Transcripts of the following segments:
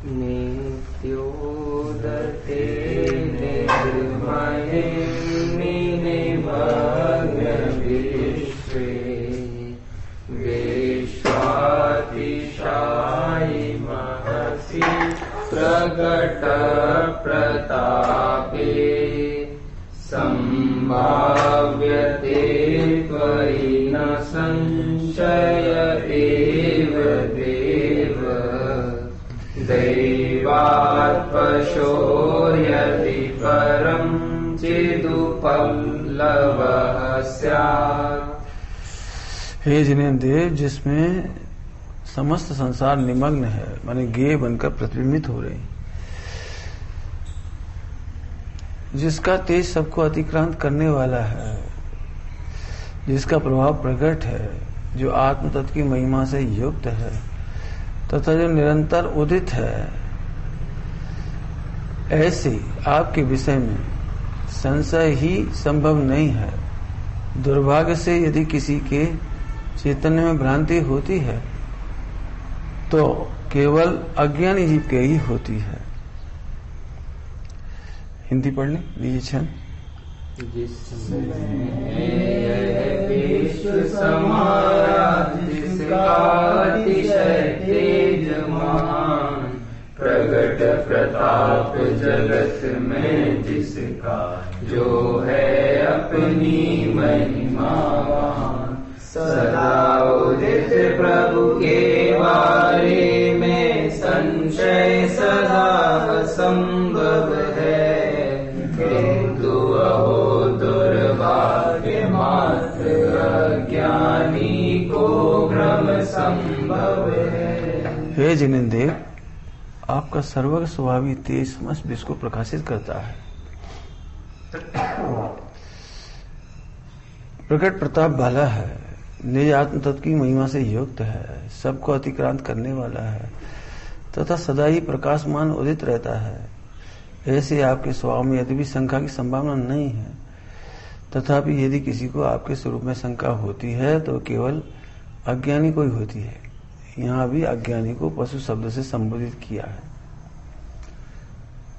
नित्योदते निर्महे निमग्न विश्वे विश्वातिशायि महसि प्रकट प्रतापे संभाव्यते त्वयि न संशय एव देव दैवात् पशोर्यदि परं चिदुपलवः स्यात्। हे जिनेन्द्रिय, जिसमें समस्त संसार निमग्न है, माने गेय बनकर प्रतिबिंबित हो रहे, जिसका तेज सबको अतिक्रांत करने वाला है, जिसका प्रभाव प्रकट है, जो आत्म तत्व की महिमा से युक्त है तथा जो निरंतर उदित है, ऐसे आपके विषय में संशय ही संभव नहीं है। दुर्भाग्य से यदि किसी के चैतन्य में भ्रांति होती है तो केवल अज्ञानी जीव के ही होती है। हिंदी पढ़ लें लीजिए छंद। विश्व समाया जिसका अतिशय तेजमान, प्रगट प्रताप जगत में जिसका जो है अपनी महिमावान, सदा उदित प्रभु के बारे में संशय सदा असंभव है, किंतु अहो दुर्भाग्य मात्र अज्ञानी को भ्रम संभव है। हे जिनेन्द्रिय, आपका सर्वग स्वभावी तेज समस्त विश्व को प्रकाशित करता है। प्रकट प्रताप वाला है, निज आत्म तत्व की महिमा से युक्त है, सबको अतिक्रांत करने वाला है तथा सदा ही प्रकाशमान उदित रहता है। ऐसे आपके स्वभाव में यदि भी शंका की संभावना नहीं है, तथापि यदि किसी को आपके स्वरूप में शंका होती है तो केवल अज्ञानी को ही होती है। यहाँ भी अज्ञानी को पशु शब्द से संबोधित किया है।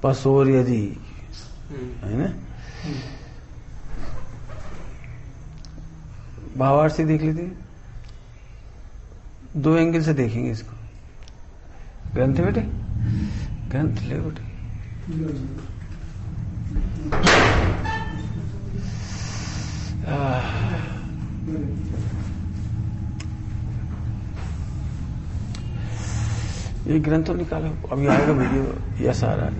पशोर यदि है ना, भावार्थ से देख लेते, दो एंगल से देखेंगे इसको। ग्रंथ बेटे, ग्रंथ ले बेटे। ये ग्रंथ तो निकालो, अभी आएगा वीडियो। यस आ रहा है।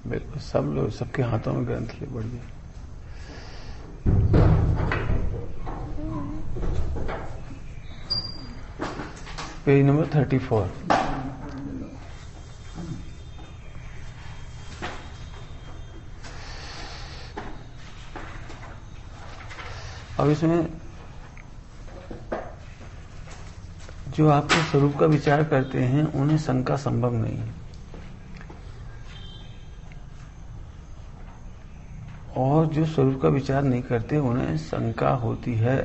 बिल्कुल सब लोग, सबके हाथों में ग्रंथ ले बढ़ गए। Page number 34। अब इसमें जो आपके स्वरूप का विचार करते हैं उन्हें शंका संभव नहीं है, और जो स्वरूप का विचार नहीं करते उन्हें शंका होती है।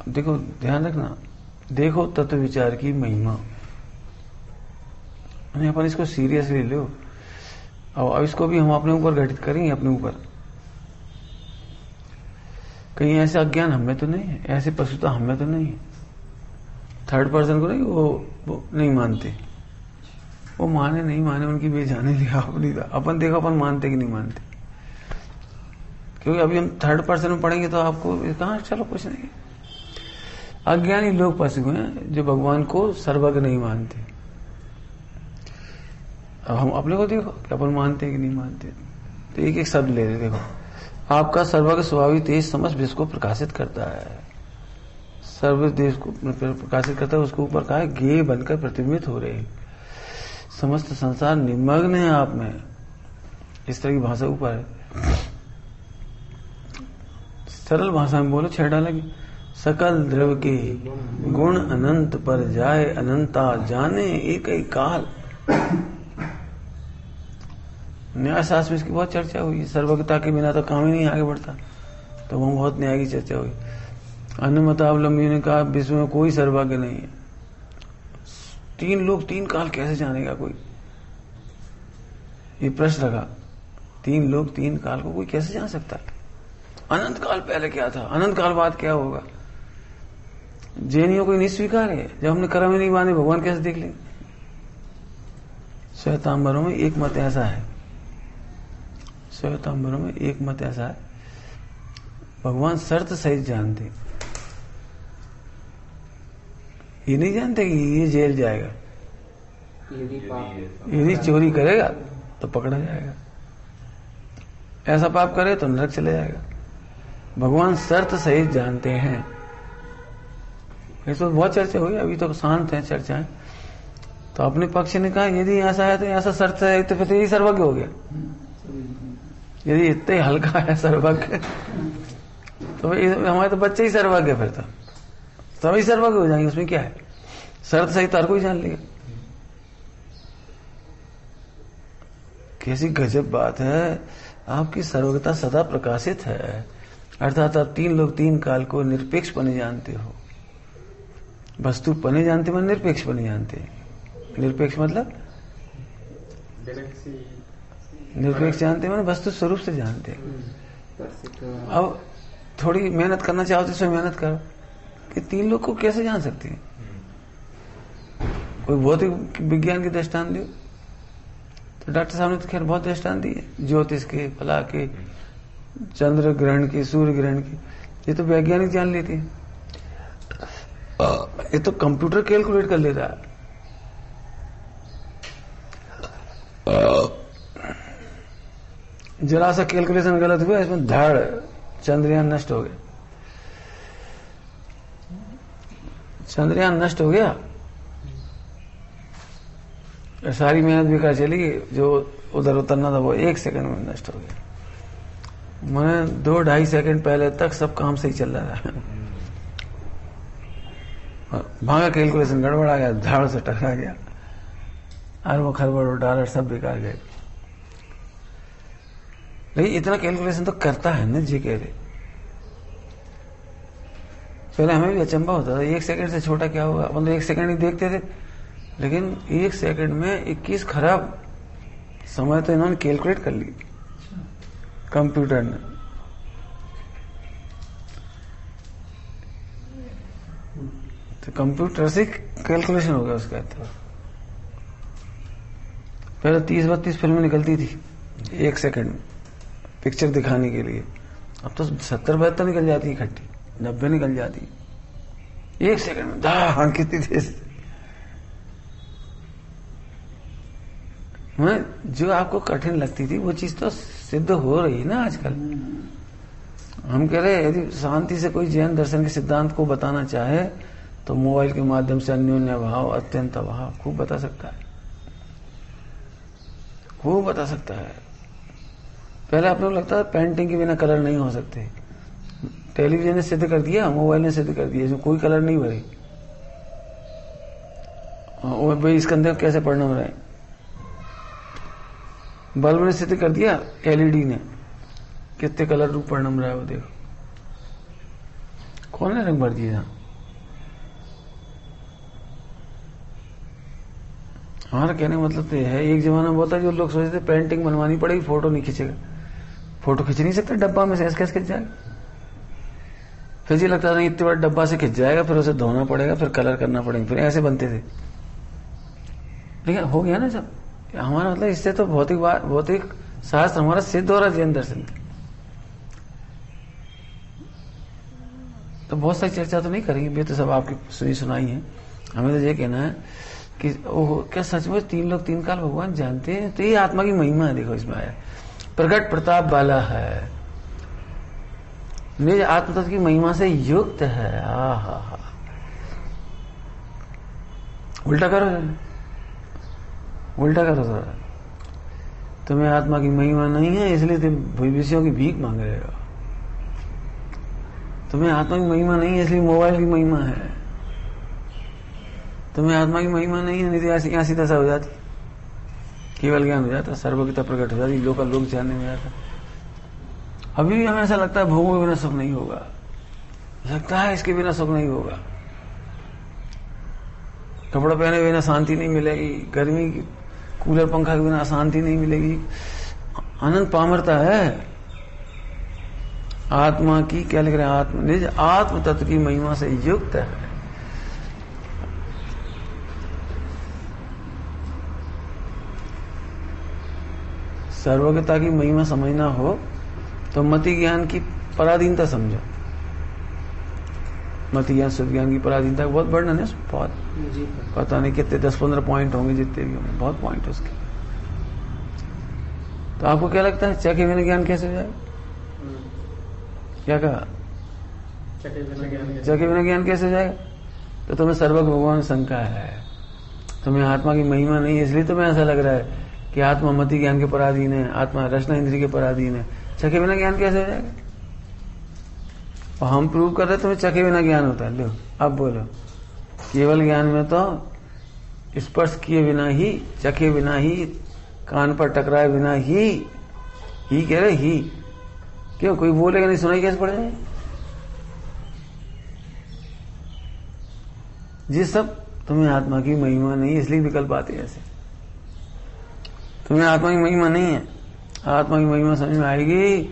देखो ध्यान रखना, देखो तत्व विचार की महिमा, अपन इसको सीरियसली लो। और इसको भी हम अपने ऊपर घटित करेंगे, अपने ऊपर। कहीं ऐसा अज्ञान हमें तो नहीं है, ऐसे पशुता हमें तो नहीं है। थर्ड पर्सन को नहीं, वो नहीं मानते, वो माने नहीं माने उनकी बेजाने लिया अपनी। अपन देखो अपन मानते कि नहीं मानते, क्योंकि अभी हम थर्ड पर्सन में पढ़ेंगे तो आपको कहाँ, चलो कुछ नहीं। अज्ञानी लोग पशु हैं जो भगवान को सर्वज्ञ नहीं मानते। अब हम अपने को देखो कि अपन मानते कि नहीं मानते। तो एक एक शब्द ले रहे, देखो आपका सर्वज्ञ स्वभावी तेज समस्त विश्व को प्रकाशित करता है। सर्व देश को प्रकाशित करता है, उसके ऊपर कहा है गेय बनकर प्रतिबिंबित हो रहे, समस्त संसार निमग्न है आप में। इस तरह की भाषा ऊपर है। सरल भाषा में बोलो, छेड़ा लगे, सकल द्रव्य के गुण अनंत पर जाए अनंता जाने एक ही काल। न्याय शास्त्र में इसकी बहुत चर्चा हुई। सर्वज्ञता के बिना तो काम ही नहीं आगे बढ़ता, तो वहां बहुत न्याय की चर्चा हुई। अन्य मतावलंबियों ने कहा विश्व में कोई सर्वज्ञ नहीं है। 3 लोग 3 काल कैसे जानेगा कोई, ये प्रश्न रखा। 3 लोग 3 काल को कोई कैसे जान सकता है? अनंत काल पहले क्या था, अनंत काल बाद क्या होगा? जैनियों को नहीं स्वीकार है। जब हमने कर्म ही नहीं बांधे भगवान कैसे देख लेंगे? श्वेतांबरों में एक मत ऐसा है, श्वेतांबरों में एक मत ऐसा है, भगवान शर्त सहित जानते। ये नहीं जानते कि ये जेल जाएगा, यदि चोरी करेगा तो पकड़ा जाएगा, ऐसा पाप करे तो नरक चले जाएगा। भगवान शर्त सहित जानते हैं। ये तो बहुत चर्चा हुई, अभी तो शांत है चर्चाएं। तो अपने पक्ष ने कहा यदि ऐसा है तो ऐसा शर्त है तो फिर यही सर्वज्ञ हो गया। यदि इतने हल्का है सर्वज्ञ तो हमारे तो बच्चे ही सर्वज्ञ, फिर तो सभी सर्वज्ञ हो जाएंगे, उसमें क्या है? शर्त सहित हर कोई जान लेगा। कैसी गजब बात है, आपकी सर्वज्ञता सदा प्रकाशित है। अर्थात आप 3 लोग 3 काल को निरपेक्ष पने जानते हो। वस्तु पने जानते मन निरपेक्ष पने जानते। निरपेक्ष मतलब निरपेक्ष जानते मन वस्तु स्वरूप से जानते। अब थोड़ी मेहनत करना चाहो तो इसमें मेहनत करो कि 3 लोग को कैसे जान सकती है। कोई भौतिक विज्ञान की दृष्टांत दो, तो डॉक्टर साहब ने तो खैर बहुत दृष्टांत दी है, ज्योतिष के, फला के, चंद्र ग्रहण की, सूर्य ग्रहण की। ये तो वैज्ञानिक जान लेते हैं, ये तो कंप्यूटर कैलकुलेट कर लेता है। जरा सा कैलकुलेशन गलत हुआ, इसमें धड़ चंद्रयान नष्ट हो गया। चंद्रयान नष्ट हो गया, सारी मेहनत बेकार चली गई। जो उधर उतरना था वो 1 सेकंड में नष्ट हो गया। मैंने 2-2.5 सेकंड पहले तक सब काम सही चल रहा था, भागा कैलकुलेशन गड़बड़ आ गया, धाड़ से टकरा गया, अरबों खरबों डॉलर सब बेकार गए। लेकिन इतना कैलकुलेशन तो करता है ना जी, कह रहे। पहले हमें भी अचंभा होता था, 1 सेकंड से छोटा क्या होगा, अपन तो 1 सेकंड ही देखते थे। लेकिन 1 सेकंड में 21 खराब समय तो इन्होंने कैलकुलेट कर ली कंप्यूटर ने। तो कंप्यूटर से कैलकुलेशन हो गया उसका। तो पहले 30-32 फिल्में निकलती थी 1 सेकंड में पिक्चर दिखाने के लिए, अब तो 70-72 निकल जाती इकट्ठी, 90 निकल जाती 1 सेकंड में। हाँ, कितनी तेज। जो आपको कठिन लगती थी वो चीज तो सिद्ध हो रही है ना आजकल। हम कह रहे यदि शांति से कोई जैन दर्शन के सिद्धांत को बताना चाहे तो मोबाइल के माध्यम से अन्योन्य भाव, अत्यंत भाव खूब बता सकता है, खूब बता सकता है। पहले आप लोग लगता था पेंटिंग के बिना कलर नहीं हो सकते, टेलीविजन ने सिद्ध कर दिया, मोबाइल ने सिद्ध कर दिया, इसमें कोई कलर नहीं भरे। भाई इसके अंदर कैसे परिणाम रहे, बल्ब ने सिद्ध कर दिया, एलईडी ने कितने कलर रूप परिणाम रहा है वो देखो। कौन ने रंग भर दिया? हमारा कहने का मतलब तो है, एक जमाना बहुत था जो लोग सोचते थे पेंटिंग बनवानी पड़ेगी, फोटो नहीं खींचेगा। फोटो खींच नहीं सकता डब्बा में से, ऐसे कैसे खिंच जाएगा? फिर जी लगता था नहीं इतने बड़ा डब्बा से खिंच जाएगा, फिर उसे धोना पड़ेगा, फिर कलर करना पड़ेगा, फिर ऐसे बनते थे। लेकिन हो गया ना सब। हमारा मतलब इससे तो भौतिक शास्त्र हमारा सिद्ध हो रहा है जैन दर्शन। तो बहुत सारी चर्चा तो नहीं करेंगे, ये तो सब आपकी सुनाई है। हमें तो ये कहना है कि ओह क्या सच में 3 लोग 3 काल भगवान जानते हैं? तो ये आत्मा की महिमा है। देखो इसमें आया प्रकट प्रताप वाला है, निज आत्मतत्व की महिमा से युक्त है। हा उल्टा करो, उल्टा करो थोड़ा। तुम्हें आत्मा की महिमा नहीं है इसलिए तुम भविष्यों की भीख मांग रहे हो। तुम्हें आत्मा की महिमा नहीं है, इसलिए मोबाइल की महिमा है। तुम्हें आत्मा की महिमा नहीं है, नहीं तो यहाँ सीधा सा हो जाती, केवल ज्ञान हो जाता, सर्वज्ञता प्रकट हो जाती, लोग जानने में जाता। अभी भी हमें ऐसा लगता है भोगों के बिना सुख नहीं होगा, लगता है इसके बिना सुख नहीं होगा, कपड़ा पहने बिना शांति नहीं मिलेगी, गर्मी की कूलर पंखा के बिना शांति नहीं मिलेगी। अनंत पामरता है। आत्मा की क्या लिख रहे हैं, आत्म निज आत्म तत्व की महिमा से युक्त है। सर्वज्ञता की महिमा समझना हो तो मति ज्ञान की पराधीनता समझो। मति ज्ञान शुद्ध ज्ञान की पराधीनता बहुत वर्णन है, बहुत पता नहीं कितने 10-15 पॉइंट होंगे, जितने भी होंगे, बहुत पॉइंट उसके। तो आपको क्या लगता है चखे बिना ज्ञान कैसे हो जाए? क्या कहा? चखे बिना ज्ञान कैसे हो जाएगा? तो तुम्हें सर्वज्ञ भगवान शंका है, तुम्हें आत्मा की महिमा नहीं है, इसलिए तुम्हें ऐसा लग रहा है कि आत्मा मति ज्ञान के पराधीन है, आत्मा रचना इंद्रिय के पराधीन है। चखे बिना ज्ञान कैसे हो जाएगा? और हम प्रूव कर रहे तुम्हें चखे बिना ज्ञान होता है। लो अब बोलो, केवल ज्ञान में तो स्पर्श किए बिना ही, चखे बिना ही, कान पर टकराए बिना ही कह रहे ही, क्यों कोई बोलेगा नहीं, सुनाई कैसे पड़ जाए? जिस सब तुम्हें आत्मा की महिमा नहीं, इसलिए विकल्प आते हैं ऐसे। तुम्हें आत्मा की महिमा नहीं है, आत्मा की महिमा समझ में आएगी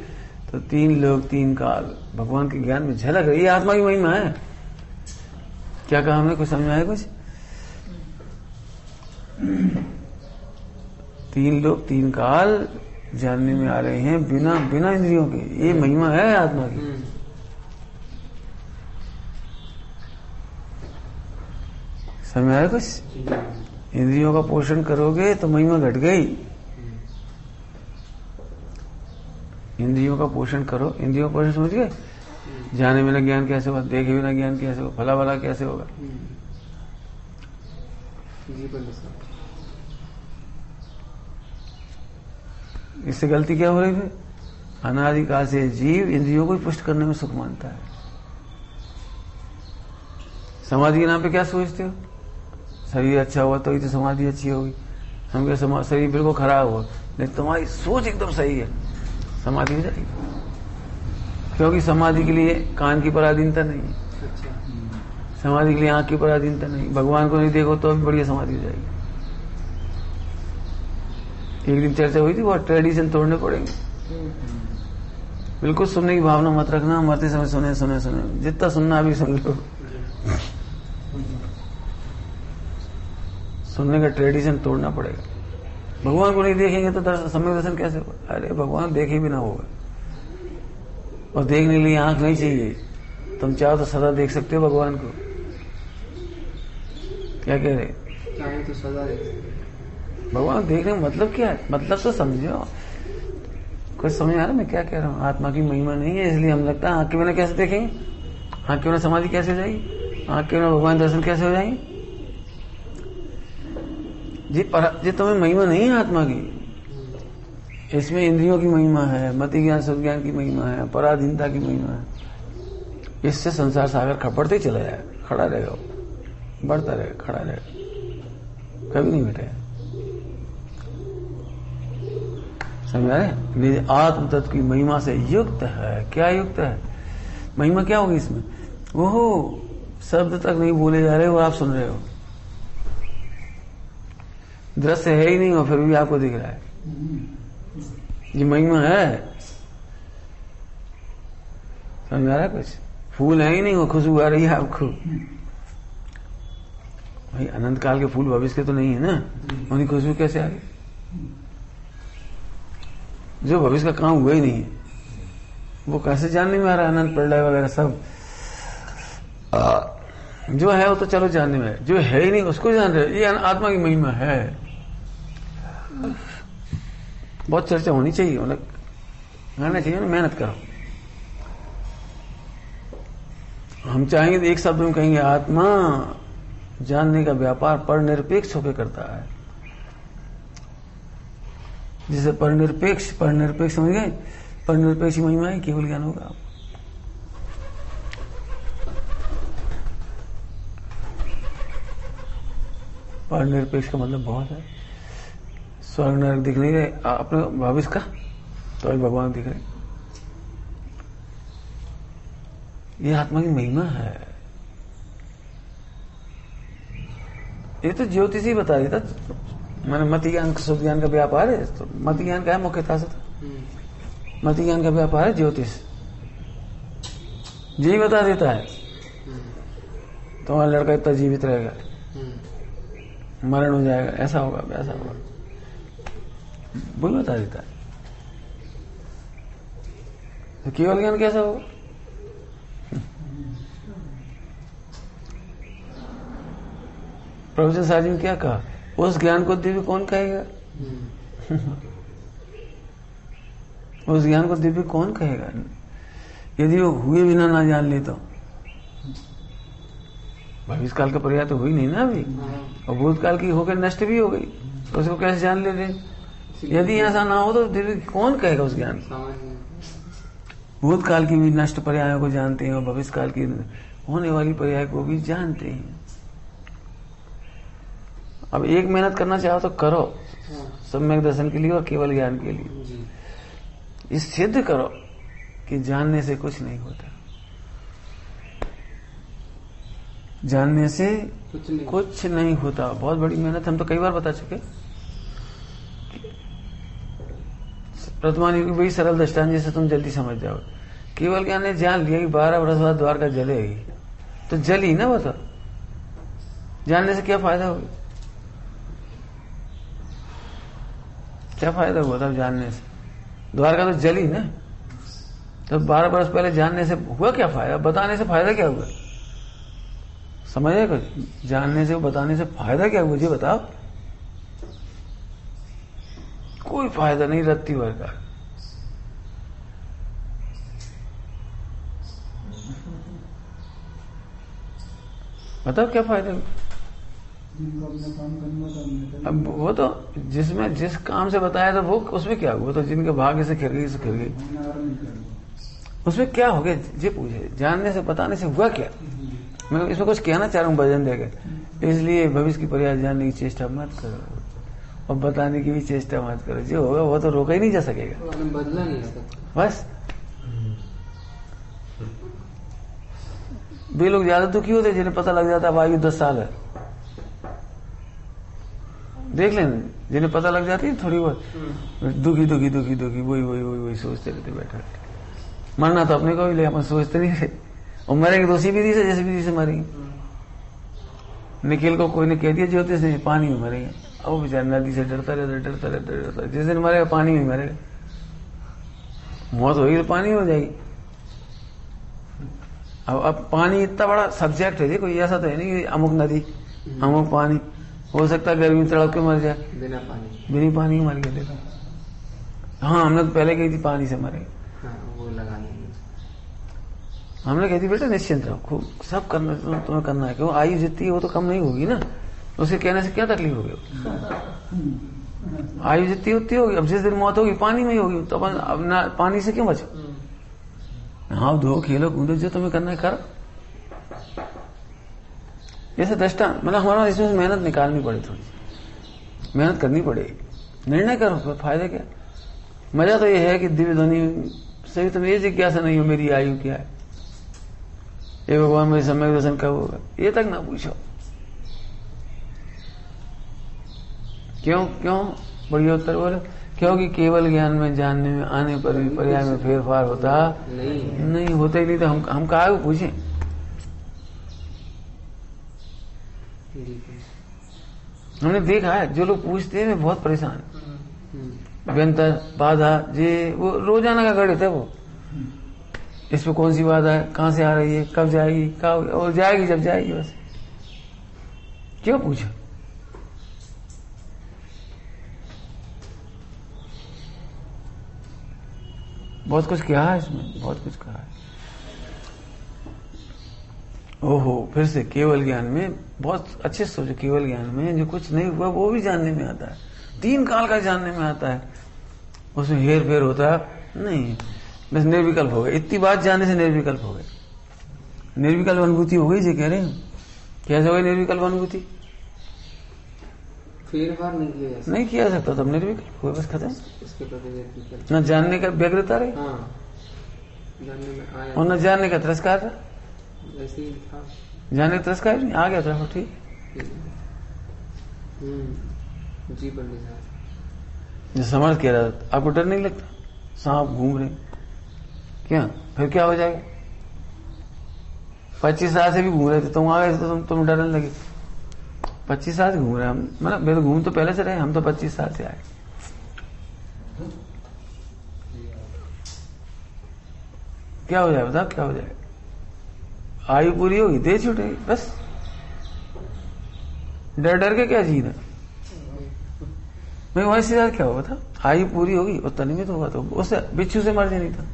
तो 3 लोक 3 काल भगवान के ज्ञान में झलक रही है, आत्मा की महिमा है। क्या कहा हमने, कुछ समझ में आया? कुछ 3 लोक 3 काल जानने में आ रहे हैं बिना इंद्रियों के, ये महिमा है आत्मा की। समझ में आया कुछ? इंद्रियों का पोषण करोगे तो महिमा घट गई। इंद्रियों का पोषण करो, इंद्रियों का पोषण समझ गए? जाने बिना ज्ञान कैसे होगा, देखे बिना ज्ञान कैसे होगा, भला भला कैसे होगा? इससे गलती क्या हो रही है? अनादिकाल से जीव इंद्रियों को ही पुष्ट करने में सुख मानता है। समाधि के नाम पे क्या सोचते हो? शरीर अच्छा हुआ तो ही तो समाधि अच्छी होगी। हम क्या शरीर बिल्कुल खराब हुआ, नहीं तुम्हारी सोच एकदम सही है, समाधि हो जाएगी। क्योंकि समाधि के लिए कान की पराधीनता नहीं है, समाधि के लिए आंख की पराधीनता नहीं, भगवान को नहीं देखो तो भी बढ़िया समाधि हो जाएगी। एक दिन चर्चा हुई थी, बहुत ट्रेडिशन तोड़ने पड़ेंगे। बिल्कुल सुनने की भावना मत रखना, मरते समय सुने सुने सुने, जितना सुनना अभी सुन लो। सुनने का ट्रेडिशन तोड़ना पड़ेगा। भगवान को नहीं देखेंगे तो सम्यक दर्शन कैसे होगा? अरे भगवान देखे भी ना होगा, और देखने के लिए आंख नहीं चाहिए। तुम चाहो तो सदा देख सकते हो भगवान को। क्या कह रहे? चाहे तो सदा देख सकते। भगवान देखने का मतलब क्या है? मतलब तो समझो, कुछ समझ आ रहा मैं क्या कह रहा हूँ? आत्मा की महिमा नहीं है, इसलिए हम लगता है आंख के बिना कैसे देखेंगे, आंख के बिना समाधि कैसे हो जाएगी, आंख के बिना भगवान दर्शन कैसे हो जाएंगे? जी तुम्हें महिमा नहीं है आत्मा की, इसमें इंद्रियों की महिमा है, मति ज्ञान शुद्ध ज्ञान की महिमा है, पराधीनता की महिमा है। इससे संसार सागर खपड़ते ही चला जाएगा, खड़ा रहेगा, बढ़ता रहेगा, खड़ा रहेगा, कभी नहीं मिटेगा। समझ रहे? निज आत्म तत्व की महिमा से युक्त है। क्या युक्त है? महिमा क्या होगी इसमें? वो शब्द तक नहीं बोले जा रहे हो, आप सुन रहे हो, दृश्य है ही नहीं हो, फिर भी आपको दिख रहा है, ये महिमा है। समझ आ रहा है कुछ? फूल है ही नहीं हो, खुशबू आ रही है आपको। भाई अनंत काल के फूल भविष्य के तो नहीं है ना, उनकी खुशबू कैसे आ गई? जो भविष्य का काम हुआ ही नहीं है, वो कैसे जानने में आ रहा है? अनंत प्रलय वगैरह सब जो है वो तो चलो जानने में है, जो है ही नहीं उसको जान रहे। ये आत्मा की महिमा है। बहुत चर्चा होनी चाहिए, मतलब आना चाहिए ना, मेहनत करो। हम चाहेंगे तो एक शब्द में कहेंगे आत्मा जानने का व्यापार पर निरपेक्ष होकर करता है। जिसे परनिरपेक्ष समझ गए, परनिरपेक्ष महिमा है, केवल ज्ञान होगा। और निरपेक्ष का मतलब बहुत है। स्वर्ग नरक दिख नहीं रहे अपने भविष्य का, तो अभी भगवान दिख रहे। ये आत्मा की महिमा है। ये तो ज्योतिष ही बता रही था। मैंने मति ज्ञान शुद्ध ज्ञान का व्यापार है, तो मति ज्ञान का है मुख्यता से। मति ज्ञान का व्यापार है ज्योतिष, यही बता देता है तुम्हारा लड़का इतना जीवित रहेगा, मरण हो जाएगा, ऐसा होगा वैसा होगा, वही बता देता है। तो केवल ज्ञान कैसा होगा? प्रोफेसर साहब ने क्या कहा, उस ज्ञान को दिव्य कौन कहेगा? उस ज्ञान को दिव्य कौन कहेगा यदि वो हुए बिना ना जान ले? तो भविष्य काल का पर्याय तो हुई नहीं ना अभी, और भूतकाल की होकर नष्ट भी हो गई, तो उसको कैसे जान ले रहे? यदि ऐसा ना हो तो दिव्य कौन कहेगा उस ज्ञान? भूतकाल की भी नष्ट पर्यायों को जानते हैं और भविष्य काल की होने वाली पर्याय को भी जानते हैं। अब एक मेहनत करना चाहो तो करो, सम्यक दर्शन के लिए और केवल ज्ञान के लिए। इस सिद्ध करो कि जानने से कुछ नहीं होता, जानने से कुछ नहीं होता। बहुत बड़ी मेहनत, हम तो कई बार बता चुके। वर्तमान युग वही सरल दृष्टांत जिसे तुम जल्दी समझ जाओ। केवल ज्ञान ने जान लिया कि 12 वर्ष बाद द्वारका जलेगी, तो जली ना, बता जानने से क्या फायदा होगा? क्या फायदा हुआ था जानने से? द्वारका तो जली ना, तो 12 वर्ष पहले जानने से हुआ क्या फायदा? बताने से फायदा क्या हुआ? समझे कुछ? जानने से बताने से फायदा क्या हुआ मुझे बताओ? कोई फायदा नहीं, रत्ती भर का। बताओ क्या फायदा? अब वो तो जिसमें जिस काम से बताया था वो उसमें क्या हुआ? तो जिनके भाग्य से खिर गई सो खिर गई, उसमें क्या हो गया? ये पूछे जानने से बताने से हुआ क्या? मैं इसमें कुछ कहना चाह रहा हूँ भजन देकर। इसलिए भविष्य की पर्याय जानने की चेष्टा मत करो और बताने की भी चेष्टा मत करो। जो होगा वो तो रोका ही नहीं जा सकेगा, बदला नहीं सकता। बस वे लोग ज्यादा दुखी होते जिन्हें पता लग जाता अब आयु 10 साल है। देख लेना, जिन्हें पता लग जाती है थोड़ी बहुत दुखी दुखी दुखी दुखी वही सोचते रहते बैठे। मरना तो अपने को भी ले, अपन सोचते नहीं रहे। और मरेंगे तो उसी विधि से जैसे विधि से मरेंगे। निखिल को कोई ने कह दिया ज्योतिष नहीं, पानी में मरेंगे। अब बेचारा नदी से डरता रहता, जिस दिन मरेगा पानी में मरेगा। मौत होगी तो पानी हो जाएगी। अब पानी इतना बड़ा सब्जेक्ट है, कोई ऐसा तो है नहीं कि अमुक नदी अमुक पानी। हो सकता है गर्मी तड़प के मर जाए, बिना पानी मर गया। देखो हाँ, हमने तो पहले कही थी पानी से मरेंगे। वो लगा हमने कही थी बेटा निश्चिंत रहो, खूब सब करना तुम्हें करना है। क्यों? आयु जितनी है वो तो कम नहीं होगी ना, उसे कहने से क्या तकलीफ होगी? आयु जितनी उतनी होगी। अब जिस दिन मौत होगी पानी में ही होगी, तो अपन अब ना पानी से क्यों बचो? हाँ, धो खेलो कूदो, जो तुम्हें करना है करो। जैसे दृष्टा मतलब हमारा इसमें से मेहनत निकालनी पड़े, थोड़ी मेहनत करनी पड़ेगी। निर्णय करो, फायदा क्या? मजा तो ये है कि दिव्य ध्वनि से भी तुम ये जिज्ञासा नहीं हो मेरी आयु क्या है, ये भगवान मेरे सम्यक दर्शन कब होगा, ये तक ना पूछो। क्यों? बढ़िया उत्तर बोले, क्योंकि केवल ज्ञान में जानने में आने पर भी पर्याय में फेरफार होता नहीं होता ही नहीं। तो हम कहा को पूछें? हमने देखा है जो लोग पूछते हैं वे बहुत परेशान, व्यंतर बाधा ये वो रोजाना का गणित है। वो इस पे कौन सी बाधा है, कहां से आ रही है, कब जाएगी, कब और जाएगी, जब जाएगी बस। क्यों पूछो? बहुत कुछ कहा है इसमें, बहुत कुछ कहा है। ओहो, फिर से केवल ज्ञान में बहुत अच्छे सोचो। केवल ज्ञान में जो कुछ नहीं हुआ वो भी जानने में आता है, 3 काल का जानने में आता है। उसमें हेर फेर होता नहीं, बस निर्विकल्प हो गए। इतनी बात जानने से निर्विकल्प हो गए। निर्विकल्प अनुभूति हो गई जी, कह रहे हैं। कैसे हो गई निर्विकल्प अनुभूति? फेर फार नहीं किया जा सकता। नहीं किया जा सकता, तब निर्विकल्प हुए, बस खत्म। इसके प्रति निर्विकल्प। न जानने का व्यग्रता रही हाँ, जानने में आया और न जानने का तिरस्कार रहा। ऐसे ही था। जानने का तिरस्कार नहीं आ गया था, ठीक। जी पंडित साहब, जो समझ कह रहा था, आपको डर नहीं लगता? सांप घूम रहे क्या, फिर क्या हो जाएगा? 25 साल से भी घूम रहे थे, तुम आ गए तो तुम डरने लगे। 25 साल से घूम रहे हम, मतलब मेरे घूम तो पहले से रहे, हम तो 25 साल से आए। क्या हो जाए बताओ, क्या हो जाए? आयु पूरी होगी, देह छूटेगी, बस। डर डर के क्या जीना? मैं वहां से क्या हुआ था, आयु पूरी होगी और तनिमित होगा तो उससे बिच्छू से मर जाए, नहीं था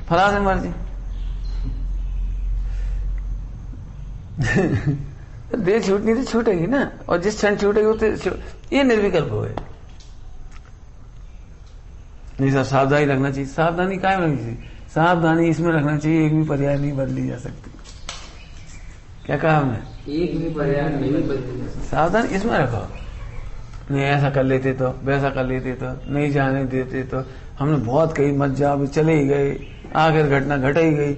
फला से मर जाए। देह छूटनी तो छूटेगी ना, और जिस क्षण छूटेगी वो ये निर्विकल्प हो गए। नहीं सर, सावधानी रखना चाहिए। सावधानी कायम रखनी चाहिए, सावधानी इसमें रखना चाहिए, एक भी पर्याय नहीं बदली जा सकती। क्या कहा हमने? एक भी पर्याय नहीं बदली जा सकती। सावधानी इसमें रखो। नहीं ऐसा कर लेते तो, वैसा कर लेते तो, नहीं जाने देते तो, हमने बहुत कही मत जाओ, चले ही गए, आखिर घटना घट ही गई।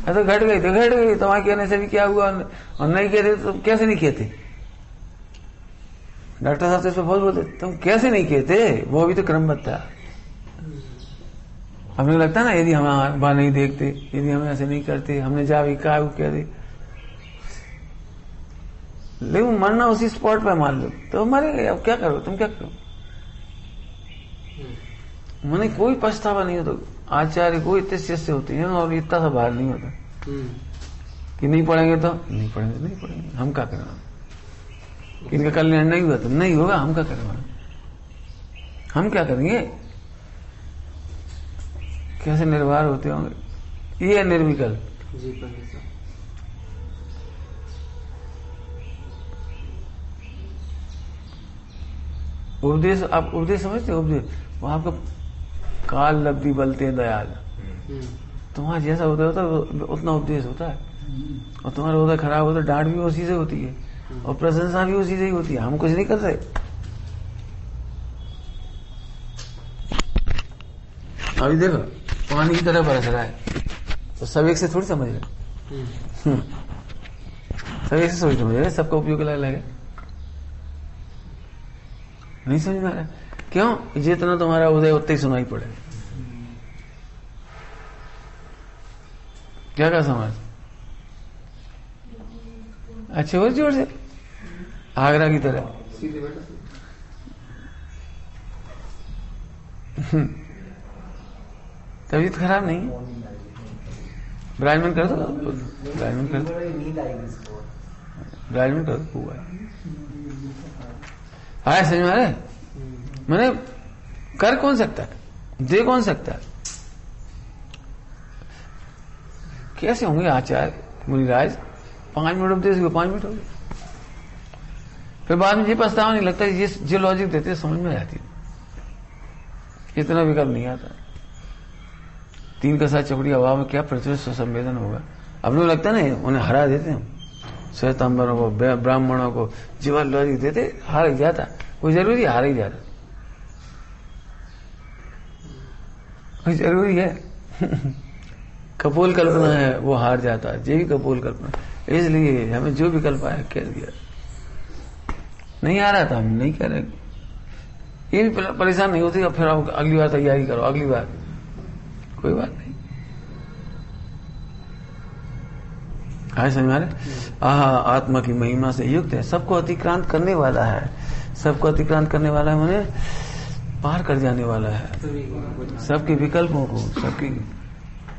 ऐसा घट गई तो घट गई, तुम्हारे कहने से भी क्या हुआ, और नहीं कहते तो कैसे नहीं कहते? डॉक्टर साहब तो इस पर बहुत बोलते, तुम कैसे नहीं कहते? वो भी तो क्रमबद्ध था। हमें लगता ना यदि हम बात नहीं देखते, यदि हम ऐसे नहीं करते, हमने जा भी कहा कह दी, लेकिन मरना उसी स्पॉट पे मार लो तो मरेंगे। अब क्या करो, तुम क्या करो? मैंने कोई पछतावा नहीं होता। आचार्य को इतने शिष्य होते हैं और इतना सा बाहर नहीं होता कि नहीं पढ़ेंगे तो नहीं पढ़ेंगे, नहीं पढ़ेंगे, हम क्या करना? इनका कल्याण नहीं हुआ तो नहीं होगा, हम क्या करेंगे? हम क्या करेंगे? कैसे निर्भर होते होंगे? ये निर्विकल्प। जी पंडित साहब, उपदेश, आप उपदेश समझते हो? उपदेश वो आपका काल लब्धि बलते दयाल, तुम्हारा जैसा होता है उतना उपदेश होता है, और तुम्हारा होता खराब होता, डांट भी उसी से होती है और प्रशंसा भी उसी से ही होती है। हम कुछ नहीं कर रहे। अभी देखो पानी की तरह बरस रहा है तो सब एक से थोड़ी समझ रहे, सब एक से सोच समझ रहे, सबका उपयोग अलग अलग है, नहीं समझ में आ रहा। क्यों? जितना तुम्हारा उदय उतना ही सुनाई पड़े। क्या कहा समाज? अच्छे और जोर से, आगरा की तरह सीधे बैठो। तबीयत खराब नहीं? ब्राह्मण कर दो, ब्राह्मण कर दो, ब्राह्मण कर दो। हुआ आया समझ में आ रहा है? मैंने कर कौन सकता है, दे कौन सकता है? कैसे होंगे आचार्य मुनिराज? 5 मिनट उपदेश हुए, 5 मिनट हो गए, फिर बाद में ये पछतावा नहीं लगता। जो लॉजिक देते समझ में आती, इतना विकल्प नहीं आता। 3 का 7 चपड़ी हवा में क्या प्रचुर सुसंवेदन होगा। अब लोग लगता है ना उन्हें हरा देते हम, श्वेतांबरों को, ब्राह्मणों को, जीवन लॉजिक देते, हार ही जाता। कोई जरूरी हार ही जाता, कोई जरूरी है? कपोल कल्पना है वो हार जाता है, ये भी कपोल कल्पना। इसलिए हमें जो विकल्प आया कह दिया, नहीं आ रहा था हम नहीं कह रहे, ये भी परेशान नहीं होती। फिर आप अगली बार तैयारी करो, अगली बार कोई बात नहीं। आए समझ में? आत्मा की महिमा से युक्त है, सबको अतिक्रांत करने वाला है, सबको अतिक्रांत करने वाला है, मैंने पार कर जाने वाला है, सबके विकल्पों को, सबकी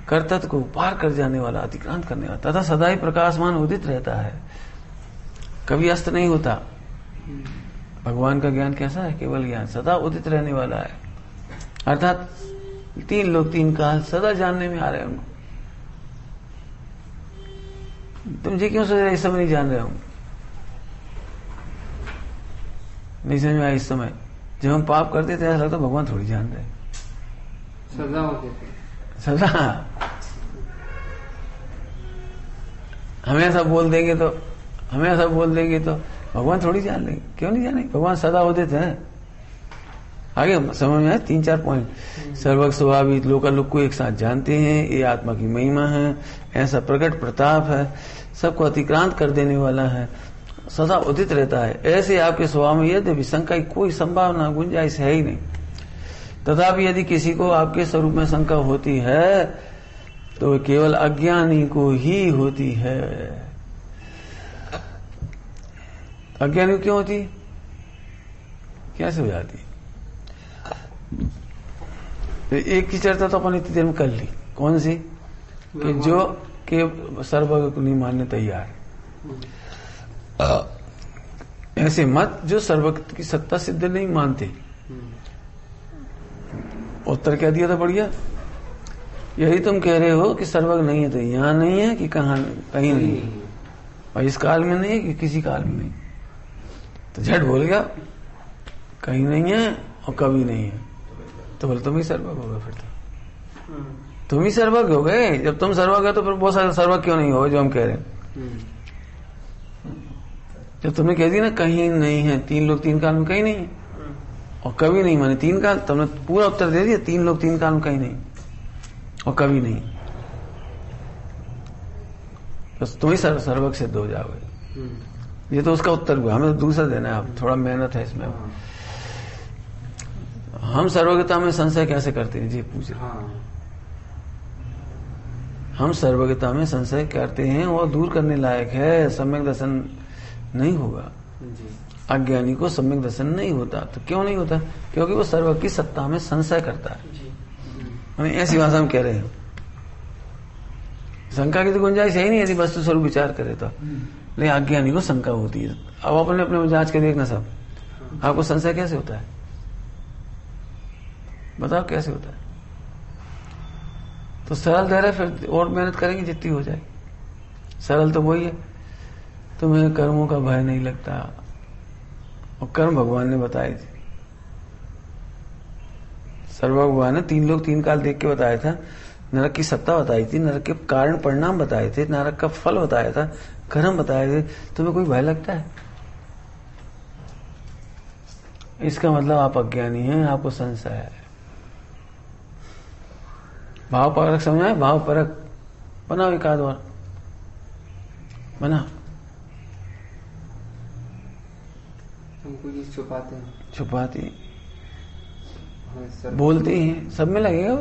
कर्तव्य को पार कर जाने वाला, अतिक्रांत करने वाला, तथा सदा ही प्रकाशमान उदित रहता है, कभी अस्त नहीं होता। भगवान का ज्ञान कैसा है? केवल ज्ञान, सदा उदित रहने वाला है। अर्थात 3 लोग 3 काल सदा जानने में आ रहे हैं। तुम जी क्यों सोच रहे इस समय नहीं जान रहे हो? नहीं समझ में आया। इस समय जब हम पाप करते थे ऐसा लगता भगवान थोड़ी जान रहे, सदा होते थे, सदा। हमें ऐसा बोल देंगे तो भगवान थोड़ी जान लेंगे, क्यों नहीं जाने, भगवान सदा उदित है। आगे समझ में आए 3-4 पॉइंट। सर्वक स्वभावित लोकालोक को एक साथ जानते हैं, ये आत्मा की महिमा है, ऐसा प्रकट प्रताप है, सबको अतिक्रांत कर देने वाला है, सदा उदित रहता है। ऐसे आपके स्वभाव में यद्यपि शंका की कोई संभावना गुंजाइश है ही नहीं, तथापि यदि किसी को आपके स्वरूप में शंका होती है तो केवल अज्ञानी को ही होती है। अज्ञानी को क्यों होती, कैसे हो जाती? एक की चर्चा तो अपन इतनी देर में कर ली, कौन सी, कि जो के सर्वज्ञ को नहीं मानने तैयार, ऐसे मत जो सर्वज्ञ की सत्ता सिद्ध नहीं मानते। उत्तर क्या दिया था बढ़िया, यही तुम कह रहे हो कि सर्वज्ञ नहीं है, तो यहां नहीं है कि कहीं नहीं है, और इस काल में नहीं है कि किसी काल में नहीं, तो झट बोल गया कहीं नहीं है और कभी नहीं है, तो बोले तुम ही सर्वज्ञ हो गए। फिर तो तुम ही सर्वज्ञ हो गए, जब तुम सर्वज्ञ हो तो फिर बहुत सारे सर्वज्ञ क्यों नहीं हो जो हम कह रहे हैं। जब तुमने कह दिया ना कहीं नहीं है, 3 लोग 3 काल में कहीं नहीं है और कभी नहीं, माने 3 काल, तुमने पूरा उत्तर दे दिया, 3 लोग 3 काल में कहीं नहीं और कभी नहीं, बस तुम ही सर्वज्ञ सिद्ध हो जाओगे। ये तो उसका उत्तर हुआ, हमें तो दूसरा देना है, अब थोड़ा मेहनत है इसमें। हम सर्वज्ञता में संशय कैसे करते हैं जी, पूछ रहे। हम सर्वज्ञता में संशय करते हैं और दूर करने लायक है, सम्यक दर्शन नहीं होगा। अज्ञानी को सम्यक दर्शन नहीं होता, तो क्यों नहीं होता, क्योंकि वो सर्वज्ञ की सत्ता में संशय करता है। हमें ऐसी भाषा में कह रहे हैं, शंका की तो गुंजाइश है ही नहीं यदि वस्तु स्वरूप विचार करे तो, लेकिन अज्ञानी को शंका होती है। अब अपने अपने जांच के देखना सब, आपको संशय कैसे होता है, बताओ कैसे होता है। तो सरल दे रहे, फिर और मेहनत करेंगे जितनी हो जाए। सरल तो वही है, तुम्हें कर्मों का भय नहीं लगता, और कर्म भगवान ने बताए थे। सर्व भगवान ने 3 लोग 3 काल देख के बताया था, नरक की सत्ता बताई थी, नरक के कारण परिणाम बताए थे, नरक का फल बताया था, कर्म बताए थे। तुम्हें कोई भय लगता है, इसका मतलब आप अज्ञानी हैं, आपको संशय है। भाव परक समझ आए, भाव परक बनाओ एक आध बार, बना। हमको ये छुपाते हैं, छुपाते बोलते हैं, सब में लगेगा।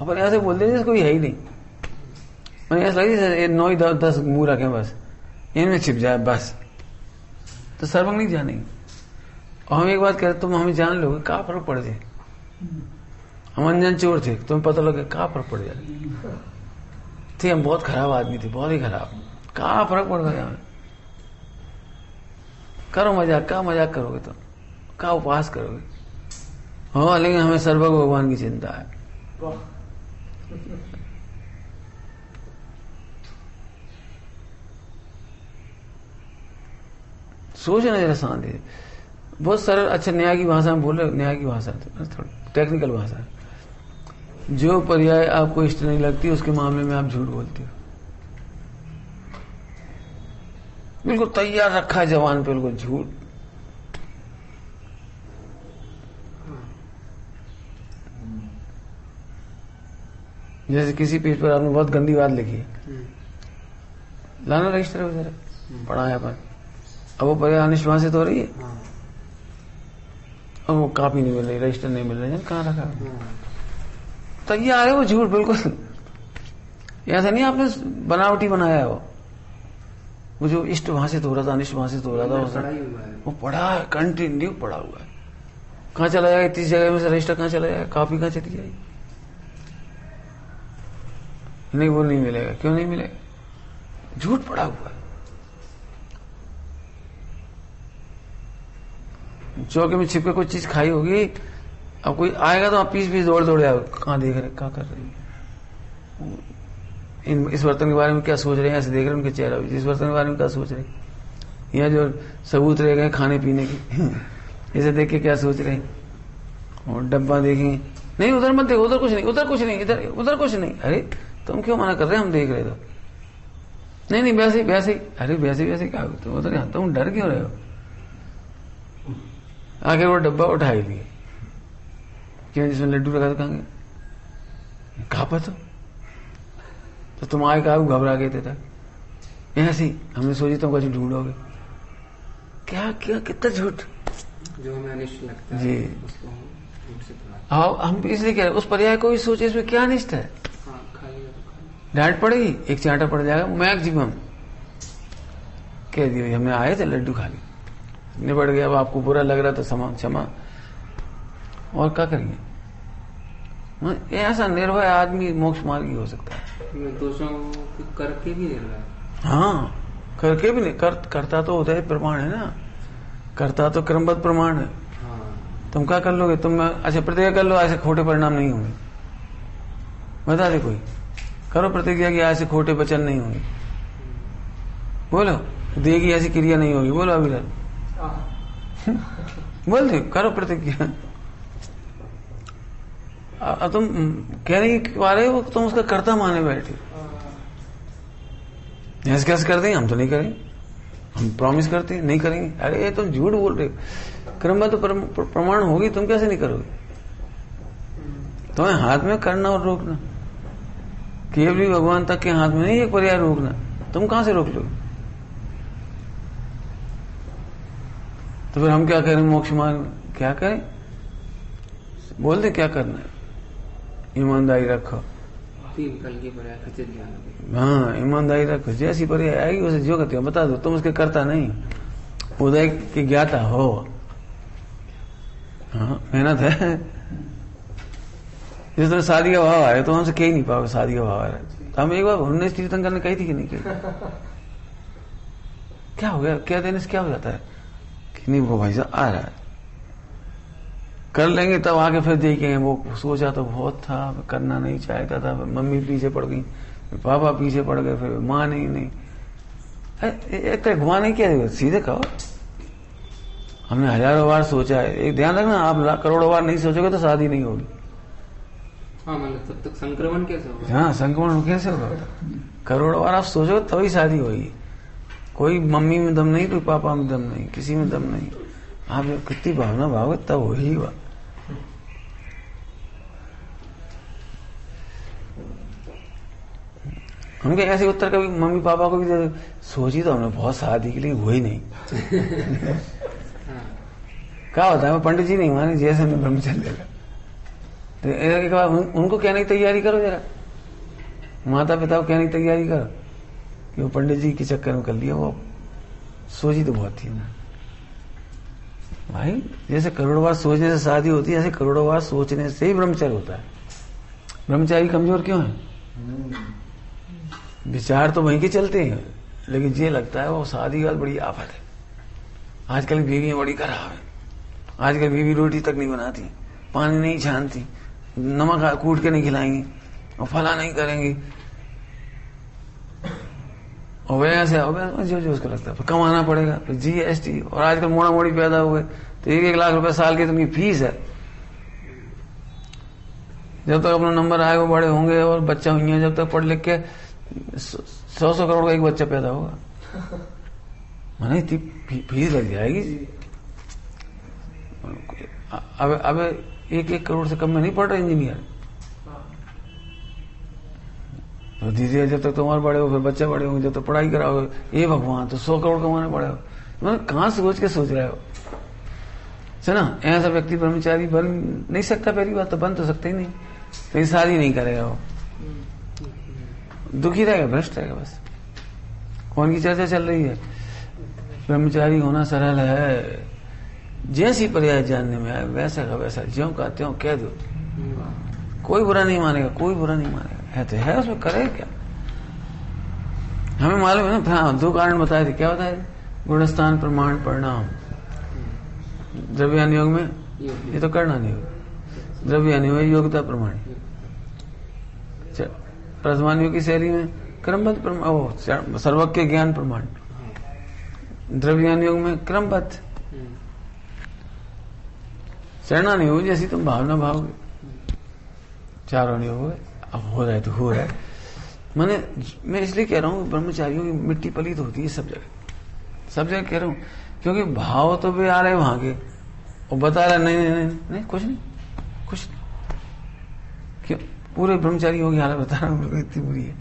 अपन ऐसे बोलते हैं कोई है ही नहीं, मैंने ऐसा लगे 9-10 मुंह रखे बस, इनमें छिप जाए बस, तो सर्वज्ञ नहीं जानेंगे। और हम एक बात कह रहे, तुम हमें जान लोगे, क्या फर्क पड़ जाए। हम अनजान चोर थे, तुम्हें पता लगे, क्या फर्क पड़ जाए। थे हम बहुत खराब आदमी थे, बहुत ही खराब, क्या फर्क पड़ गया हमें। करो मजाक, क्या मजाक करोगे तुम, क्या उपवास करोगे। हाँ, लेकिन हमें सर्वज्ञ भगवान की चिंता है। सोचना जरा शांति, बहुत सरल। अच्छा, न्याय की भाषा में बोल रहे, न्याय की भाषा थोड़ी टेक्निकल भाषा है। जो पर्याय आपको इष्ट नहीं लगती उसके मामले में आप झूठ बोलते हो। बिल्कुल तैयार रखा है जवान पे, बिल्कुल झूठ। जैसे किसी पेज पर आपने बहुत गंदी बात लिखी है, लाना रजिस्टर वगैरह पढ़ा है अपन, अब वो पर्याय अनिश्वासित हो रही है, अब वो कॉपी नहीं मिल रही, रजिस्टर नहीं मिल रहा, कहाँ रखा तैयार है वो झूठ बिल्कुल। ऐसा नहीं आपने बनावटी बनाया है, वो जो इष्ट भाषित हो रहा था, अनिष्ट भाषित हो रहा था, वो पढ़ा है, कंटिन्यू पढ़ा हुआ है। कहाँ चला जाएगा 30 जगह में से रजिस्टर, कहाँ चला जाएगा, कॉपी कहाँ चली जाएगी। नहीं, वो नहीं मिलेगा। क्यों नहीं मिलेगा, झूठ पड़ा हुआ है। चौके में छिपके कोई चीज खाई होगी, अब कोई आएगा तो आप पीस दौड़ आओ, कहाँ देख रहे, क्या कर रहे हैं, इस बर्तन के बारे में क्या सोच रहे हैं, ऐसे देख रहे हैं उनके चेहरा, इस बर्तन के बारे में क्या सोच रहे हैं, यहाँ जो सबूत रह गए खाने पीने की इसे देख के क्या सोच रहे हैं। और डब्बा देखेंगे, नहीं उधर मत देखो, उधर कुछ नहीं, उधर कुछ नहीं, इधर उधर कुछ नहीं। अरे तुम क्यों मना कर रहे हैं, हम देख रहे तो। नहीं वैसे वैसे, अरे वैसे क्या तुम उधर, तुम डर क्यों रहे हो। आखिर वो डब्बा उठा ही लिए, क्यों जिसमें लड्डू रखा था, कहां कहा पता, तो तुम आए कहा घबरा गए थे तक ऐसे ही हमने सोची तुम कुछ ढूंढोगे, क्या क्या कितना झूठ जो हमें अनिष्ट लगता है जी। उसको हम से थोड़ा हाँ, हम इसलिए कह रहे हैं, उस पर्याय को भी सोचे इसमें क्या अनिष्ट है। हाँ खा लिया तो खा लिया। डांट पड़ेगी, एक चांटा पड़ जाएगा, मैक्सिमम कह दिया हमने आए थे लड्डू खा ली, निपट गया। अब आपको बुरा लग रहा था, क्षमा, और क्या करेंगे। ऐसा निर्भय आदमी मोक्ष मार्गी हो सकता है। दोषों को करके भी दे रहा है। हाँ, करके भी नहीं करता तो उदय प्रमाण है ना, करता तो क्रमबद्ध प्रमाण है। हाँ तुम क्या कर लोगे, तुम अच्छा प्रतिज्ञा कर लो ऐसे खोटे परिणाम नहीं होंगे, बता दे कोई, करो प्रतिज्ञा कि ऐसे खोटे वचन नहीं होंगे, बोलो देगी ऐसी क्रिया नहीं होगी, बोलो अभी बोल दे, करो प्रतिज्ञा। तुम कहने की रहे हो, तुम उसका कर्ता माने बैठे, ऐसे कैसे कर देंगे, हम तो नहीं करेंगे, हम प्रॉमिस करते हैं नहीं करेंगे। अरे ये तुम झूठ बोल रहे हो, क्रम तो प्रमाण होगी, तुम कैसे नहीं करोगे। तुम्हें हाथ में करना और रोकना, केवल भगवान तक के हाथ में नहीं एक पर्याय रोकना, तुम कहां से रोक लोगे। तो फिर हम क्या करें, मोक्ष मार्ग क्या करें, बोल दे क्या करना है, ईमानदारी रखो। 3 कल की पर्याय खचित ज्ञान। हाँ, ईमानदारी रखो, जैसी पर्याय आएगी उसे जो कहते हो बता दो, तुम उसके करता नहीं, उदय की ज्ञाता हो। हाँ, मेहनत है। जिस तरह शादी का भाव आए तो हमसे कह ही नहीं पाओगे शादी का भाव आ रहा है, तो हम एक बार हमने तीर्थंकर ने कही थी कि नहीं कही, क्या हो गया, क्या देने से क्या हो जाता है कि नहीं, वो भाई साहब आ रहा है, कर लेंगे तब आगे फिर देखेंगे। वो सोचा तो बहुत था, करना नहीं चाहता था, मम्मी पीछे पड़ गई, पापा पीछे पड़ गए, फिर माँ नहीं एक तरह घुमा नहीं किया, सीधे कहो। हमने हजारों बार सोचा है, एक ध्यान रखना, आप करोड़ों बार नहीं सोचोगे तो शादी नहीं होगी। हाँ मतलब तब तक संक्रमण कैसे होगा। हाँ, संक्रमण कैसे होगा, करोड़ों बार आप सोचोगे तभी शादी होगी। कोई मम्मी में दम नहीं, कोई पापा में दम नहीं, किसी में दम नहीं, आप कितनी भावना भावोगे तब वही हुआ। हमके ऐसे उत्तर कभी मम्मी पापा को भी दे, सोची तो हमने बहुत शादी के लिए, हुई नहीं। क्या होता है, वो पंडित जी नहीं माने, जैसे हमने ब्रह्मचर्य का, तो एक बार उनको कहने की तैयारी करो जरा, माता पिता को कहने की तैयारी करो कि वो पंडित जी के चक्कर में कर लिया, वो सोची तो बहुत थी ना भाई। जैसे करोड़ों बार सोचने से शादी होती है, ऐसे करोड़ों बार सोचने से ही ब्रह्मचर्य होता है। ब्रह्मचारी कमजोर क्यों है, विचार तो वहीं के चलते हैं, लेकिन ये लगता है वो शादी का बड़ी आफत है। आजकल बीवियां बड़ी खराब है, आजकल बीवी रोटी तक नहीं बनाती, पानी नहीं छानती, नमक कूट के नहीं खिलाएंगी, और फला नहीं करेंगी, और वैसे जो उसको लगता है कमाना पड़ेगा, फिर GST, और आजकल मोड़ा मोड़ी पैदा हुए तो 1-1 लाख रुपए साल की तुमकी फीस है। जब तक अपना नंबर आएगा बड़े होंगे और बच्चा हुई है, जब तक पढ़ लिख के 100 करोड़ का एक बच्चा पैदा होगा, माने इतनी फीस लग जाएगी। अब 1-1 करोड़ से कम में नहीं पढ़ रहे इंजीनियर। तो धीरे जब तक तुम्हारे बड़े हो, फिर बच्चे बड़े होंगे, जब तक पढ़ाई कराओगे, ये भगवान तो 100 करोड़ कमाने पड़े हो, मतलब कहां सोच के सोच रहे हो, है ना। ऐसा व्यक्ति ब्रह्मचारी बन नहीं सकता, पहली बात तो बन तो सकते ही नहीं, तो शादी नहीं करेगा, वो दुखी रहेगा, भ्रष्ट रहेगा बस। कौन की चर्चा चल रही है, ब्रह्मचारी होना सरल है, जैसी पर्याय जानने में आए वैसा का वैसा ज्यों का त्यों कह दो, कोई बुरा नहीं मानेगा, कोई बुरा नहीं मानेगा, है तो है, उसमें करे क्या। हमें मालूम है ना, 2 कारण बताए थे, क्या बताए थे, गुणस्थान प्रमाण परिणाम, द्रव्यानुयोग में ये तो करना नहीं होगा, द्रव्यानुयोग योग्यता प्रमाण, प्रथमानुयोग की शैली में क्रमबद्ध प्रमाण, सर्वज्ञ ज्ञान प्रमाण, द्रव्यानुयोग में क्रमबद्ध, चरणानुयोग जैसी तुम भावना भावोगे, चारों अनुयोग हो गए। अब हो रहा है तो हो रहा है, मैं इसलिए कह रहा हूँ ब्रह्मचारियों की मिट्टी पलीत होती है सब जगह कह रहा हूँ, क्योंकि भाव तो भी आ रहे वहां के, और बता रहा नहीं नहीं नहीं नहीं कुछ नहीं कुछ नहीं। क्यों? पूरे ब्रह्मचारियों की हालत बता रहा हूँ इतनी बुरी है,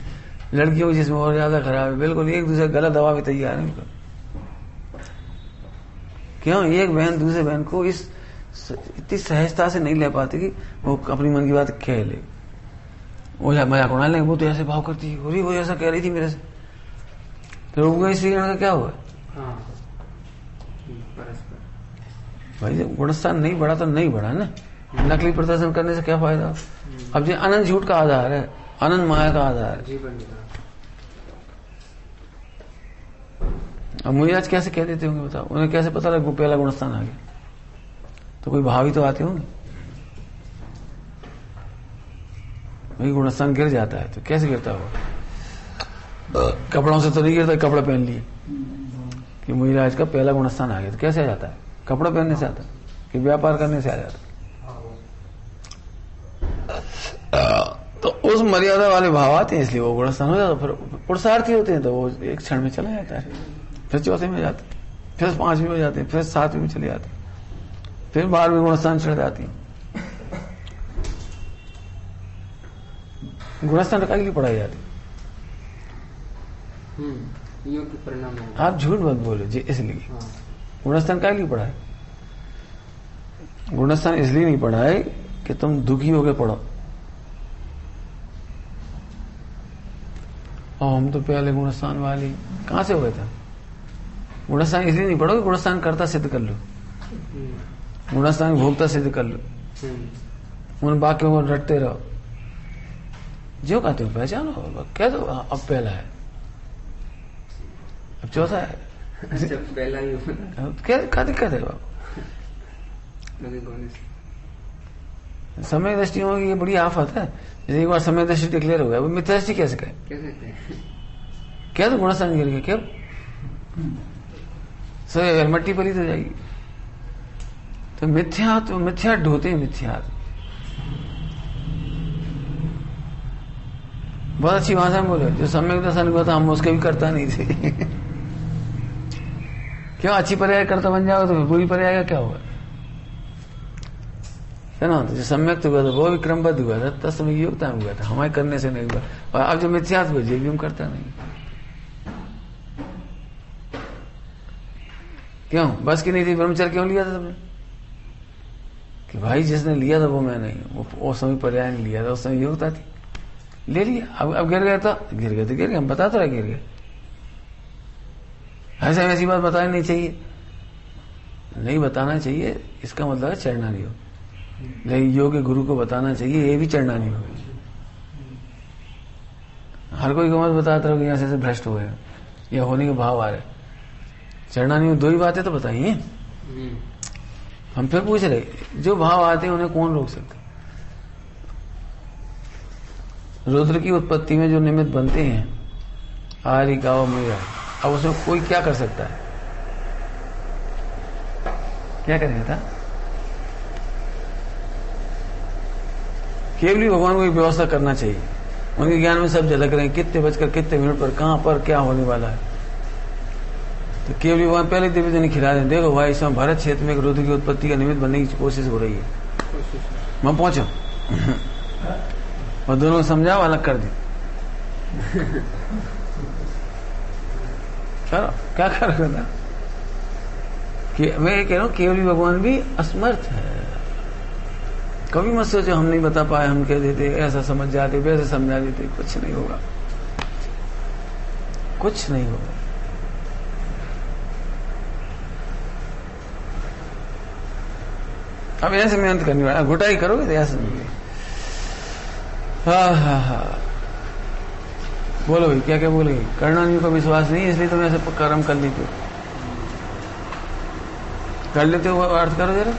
लड़कियों की जिसमें और ज्यादा खराब है, बिल्कुल एक दूसरे गलत दवा भी तैयार है। क्यों? एक बहन दूसरे बहन को इस इतनी सहजता से नहीं ले पाती कि वो अपनी मन की बात कह ले, वो मजाक उड़ा लेंगे, वो तो ऐसे भाव करती है, वो ऐसा कह रही थी मेरे से, फिर वो श्रीकरण का क्या हुआ? हाँ, परस्पर। भाई जब गुणस्थान नहीं बढ़ा तो नहीं बढ़ा ना, नकली प्रदर्शन करने से क्या फायदा? अब जो अनंत झूठ का आधार है, अनंत माया का आधार है। जीवन का। अब मुझे आज कैसे कह देते होंगे बताओ, उन्हें कैसे पता लगा पहला गुणस्थान आ गया? तो कोई भाव ही तो आते होंगे। भाई गुणस्थान गिर जाता है तो कैसे गिरता होगा? कपड़ों से तो नहीं गिरता, कपड़े पहन लिए कि मुझे आज का पहला गुणस्थान आ गया, तो कैसे आ जाता है? कपड़ा पहनने से आता है कि व्यापार करने से आ जाता है? तो उस मर्यादा वाले भाव आते हैं, इसलिए वो गुणस्थान हो जाता है। फिर पुरुषार्थी होते हैं तो वो एक क्षण में चला जाता है, फिर चौथे में जाते हैं, फिर 5वीं में जाते हैं, फिर 7वीं में चले जाते हैं, फिर 12वीं गुणस्थान चढ़ जाती है। गुणस्थान का लिए पढ़ाई जाती है। योग के परिणाम है। आप झूठ मत बोले जी, इसलिए गुणस्थान का लिए पढ़ा है? गुणस्थान इसलिए नहीं पढ़ा है कि तुम दुखी होकर पढ़ो। और हम तो पहले गुणस्थान वाली कहां से हुए थे? गुणस्थान इसलिए नहीं पढ़ो कि गुणस्थान कर्ता सिद्ध कर लो, गुणस्थान भोक्ता सिद्ध कर लो, उन वाक्यों को रटते रहो, जो कहते हो पहचानो, कह दो अब पहला है, अब चौथा है, पहला ही क्या दिक्कत है बाबू? समय दृष्टियों की ये बड़ी आफत है। जैसे एक बार समय दृष्टि डिक्लेयर हो गया, वो मिथ्या दृष्टि कैसे कहे? क्या तो गुणस्थान गिर गया, क्यों? सर मट्टी पली तो जाएगी। तो मिथ्या ढोते हैं, मिथ्या। बहुत अच्छी भाषा में बोले, जो सम्यक दर्शन हुआ था हम उसके भी करता नहीं थे। क्यों? अच्छी पर्याय करता बन जाओगे तो बुरी पर्याय का क्या होगा? है ना? तो जो सम्यक हुआ था वो भी क्रमबद्ध हुआ था, तत्समय योगता हुआ था, हमारे करने से नहीं हुआ। और अब जो मिथ्यात्व हुआ ये भी हम करता नहीं। क्यों? बस की नहीं थी ब्रह्मचर्य, क्यों लिया था तुमने? कि भाई जिसने लिया था वो मैं नहीं, वो समय पर्याय नहीं लिया था, उस समय योग्यता थी, ले लिया। अब गिर गया तो गिर गए, हम बता तो रहे गिर गए। ऐसी बात बतानी नहीं चाहिए, नहीं बताना चाहिए, इसका मतलब है चढ़ना नहीं हो। लेकिन योग्य गुरु को बताना चाहिए, ये भी चढ़ना नहीं हो। हर कोई को मत बताता रहो कि यहां से भ्रष्ट हुए या होने के भाव आ रहे, चढ़ना नहीं हो। 2 ही बातें तो बताइए। हम फिर पूछ रहे, जो भाव आते हैं उन्हें कौन रोक सकता? रुद्र की उत्पत्ति में जो निमित्त बनते हैं, आरी गाँव मेरा, अब उसमें कोई क्या कर सकता है? क्या करेगा था? केवल भगवान को एक व्यवस्था करना चाहिए। उनके ज्ञान में सब झलक रहे हैं, कितने बजकर कितने मिनट पर कहां पर क्या होने वाला है। तो केवल भगवान पहले दिव्य दिन खिला दें, देखो भाई इस समय भारत क्षेत्र में रुद्र की उत्पत्ति का निमित्त बनने की कोशिश हो रही है, मैं पहुंचो और दोनों को समझाओ, अलग कर दी। चलो क्या कर रहा था कि मैं ये कह रहा हूं, केवल भगवान भी असमर्थ है। कभी मत सोचो हम नहीं बता पाए, हम कह देते, ऐसा समझ जाते, वैसे समझा देते, कुछ नहीं होगा, कुछ नहीं होगा। अब ऐसे मेहनत करनी वाला, घुटाई करोगे तो ऐसा नहीं। हाँ बोलो भाई, क्या क्या बोलेगी? कर्णानियों का विश्वास नहीं, इसलिए तुम ऐसे कर्म कर लेते हो, कर लेते हो। अर्थ करो जरा।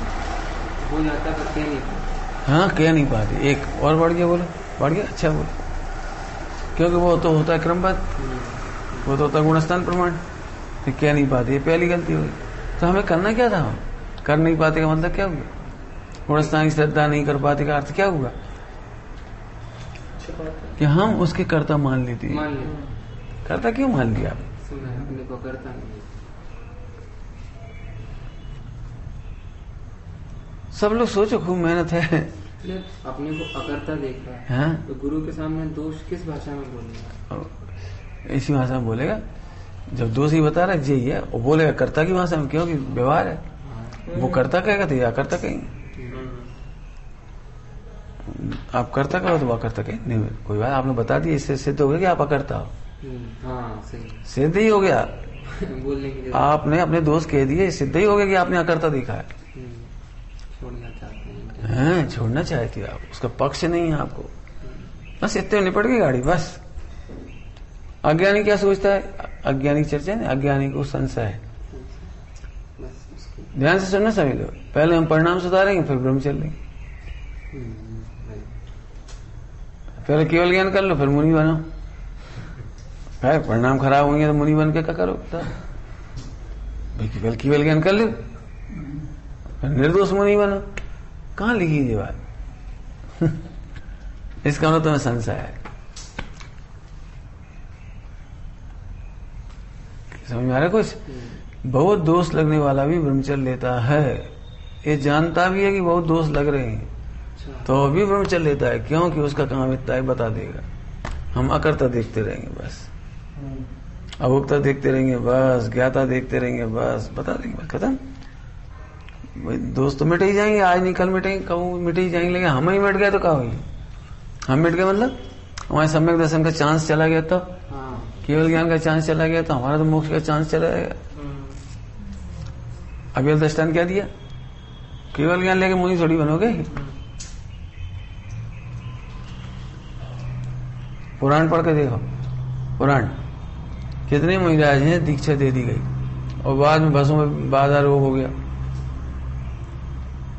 हो जाता है, कह नहीं पाते। हाँ, कह नहीं पाते। एक और बढ़ गया, बोलो, बढ़ गया, अच्छा बोलो। क्योंकि वो तो होता है क्रमबद्ध, वो तो होता है गुणस्थान प्रमाण, फिर कह नहीं पाते, ये पहली गलती हुई। तो हमें करना क्या था? हम कर नहीं पाते का मतलब क्या हुआ? गुणस्थान की श्रद्धा नहीं कर पाते का अर्थ क्या हुआ? कि हम उसके कर्ता मान लेते हैं। कर्ता क्यों मान लिया? अपने को करता नहीं। सब लोग सोचो खूब मेहनत है। अपने को अकर्ता देख रहा है हाँ? तो गुरु के सामने दोष किस भाषा में बोलेगा? इसी भाषा में बोलेगा। जब दोष ही बता रहा है यही है, वो बोलेगा कर्ता की भाषा में, क्योंकि व्यवहार है। वो कर्ता कहेगा तो ये अकर्ता कहेंगे। आप कर्ता कहो तो वो अकर्ता कहेंगे। नहीं कोई बात, आपने बता दिया, इससे सिद्ध हो गया कि आप अकर्ता हो। हाँ सही सिद्ध ही हो गया। बोलने की जरूरत आपने अपने दोस्त कह दिए, सिद्ध ही हो गया कि आपने अकर्ता देखा है। छोड़ना चाहते हैं। हाँ, छोड़ना चाहती है आप, उसका पक्ष नहीं है आपको। बस इतने निपट गई गाड़ी बस। अज्ञानी क्या सोचता है? अज्ञानी की चर्चा है, अज्ञानी को संशय है। ध्यान से सुनना सभी लोग। पहले हम परिणाम सुधारेंगे, फिर ब्रह्मचर्य लेंगे। पहले केवल ज्ञान कर लो, फिर मुनि बनो। है परिणाम खराब होंगे तो मुनि बन के क्या करो? भाई केवल ज्ञान कर लो, फिर निर्दोष मुनि बनो। कहाँ लिखी ये बात? इसका मतलब तुम्हें संशय है। समझ में आ रहा है कुछ? बहुत दोष लगने वाला भी ब्रह्मचर्य लेता है। ये जानता भी है कि बहुत दोष लग रहे हैं, तो भी ब्रह्मचर्य लेता है। क्योंकि उसका काम इतना ही बता देगा। हम अकर्ता देखते रहेंगे बस, अभोक्ता देखते रहेंगे बस, ज्ञाता देखते रहेंगे बस, बता देंगे बस, खत्म। दोस्त तो मिट ही जाएंगे, आज नहीं कल मिटेंगे, कब मिट ही जाएंगे। लेकिन हम ही मिट गए तो क्या होगी? हम मिट गए मतलब हमारे सम्यक दर्शन का चांस चला गया, तो केवल ज्ञान का चांस चला गया, तो हमारा तो मोक्ष का चांस चला गया। अभी दृष्टांत क्या दिया? केवल ज्ञान लेके मुनि थोड़ी बनोगे। पुराण पढ़ के देखो, पुराण कितने महाराज हैं दीक्षा दे दी गई और बाद में भस्म में बाधा रोग हो गया।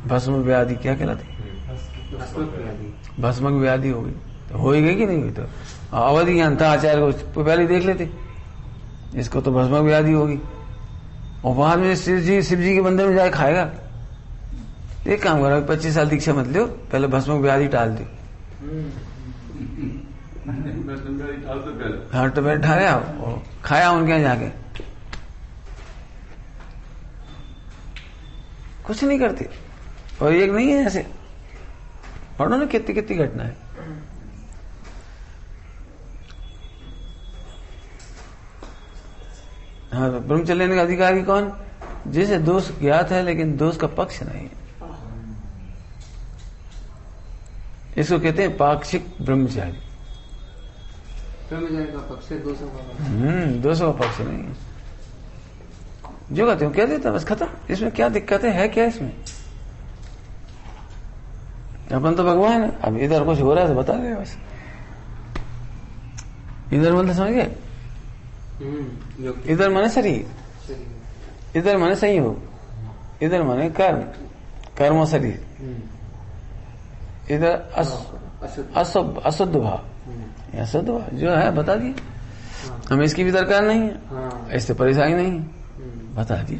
भस्म व्याधि क्या कहलाती? भस्मक व्याधि हो गई। तो हो ही गई कि नहीं हुई? तो अवधि ज्ञान था, आचार्य को पहले देख लेते, इसको तो भस्मक व्याधि होगी। और बाद में शिव जी के मंदिर में जाए खाएगा। एक काम करो, 25 साल दीक्षा मत लो, पहले भस्मक व्याधि टाल दो। हाँ तो बैठा गया और खाया उनके यहाँ जाके। कुछ नहीं करते। और एक नहीं है ऐसे, पढ़ो ना कितनी कितनी घटना है। हाँ, तो ब्रह्मचर्य लेने का अधिकारी कौन? जिसे दोष ज्ञात है लेकिन दोष का पक्ष नहीं है। इसको कहते हैं पाक्षिक ब्रह्मचारी। ब्रह्मचारी का पक्ष है, दोषों का पक्ष। दोषों का पक्ष नहीं है। जो कहते हो कह देता, बस खत्म। इसमें क्या दिक्कत है क्या इसमें? अपन तो भगवान है। अब इधर कुछ हो रहा है तो बता दे बस। इधर मतलब समझ गए? इधर माने शरीर, इधर माने संयोग, इधर माने कर्म, कर्म और शरीर। इधर अशुद्ध भाव, अशुद्ध भाव जो है बता दिया। हमें इसकी भी दरकार नहीं है, इससे परेशानी नहीं है, बता दिया।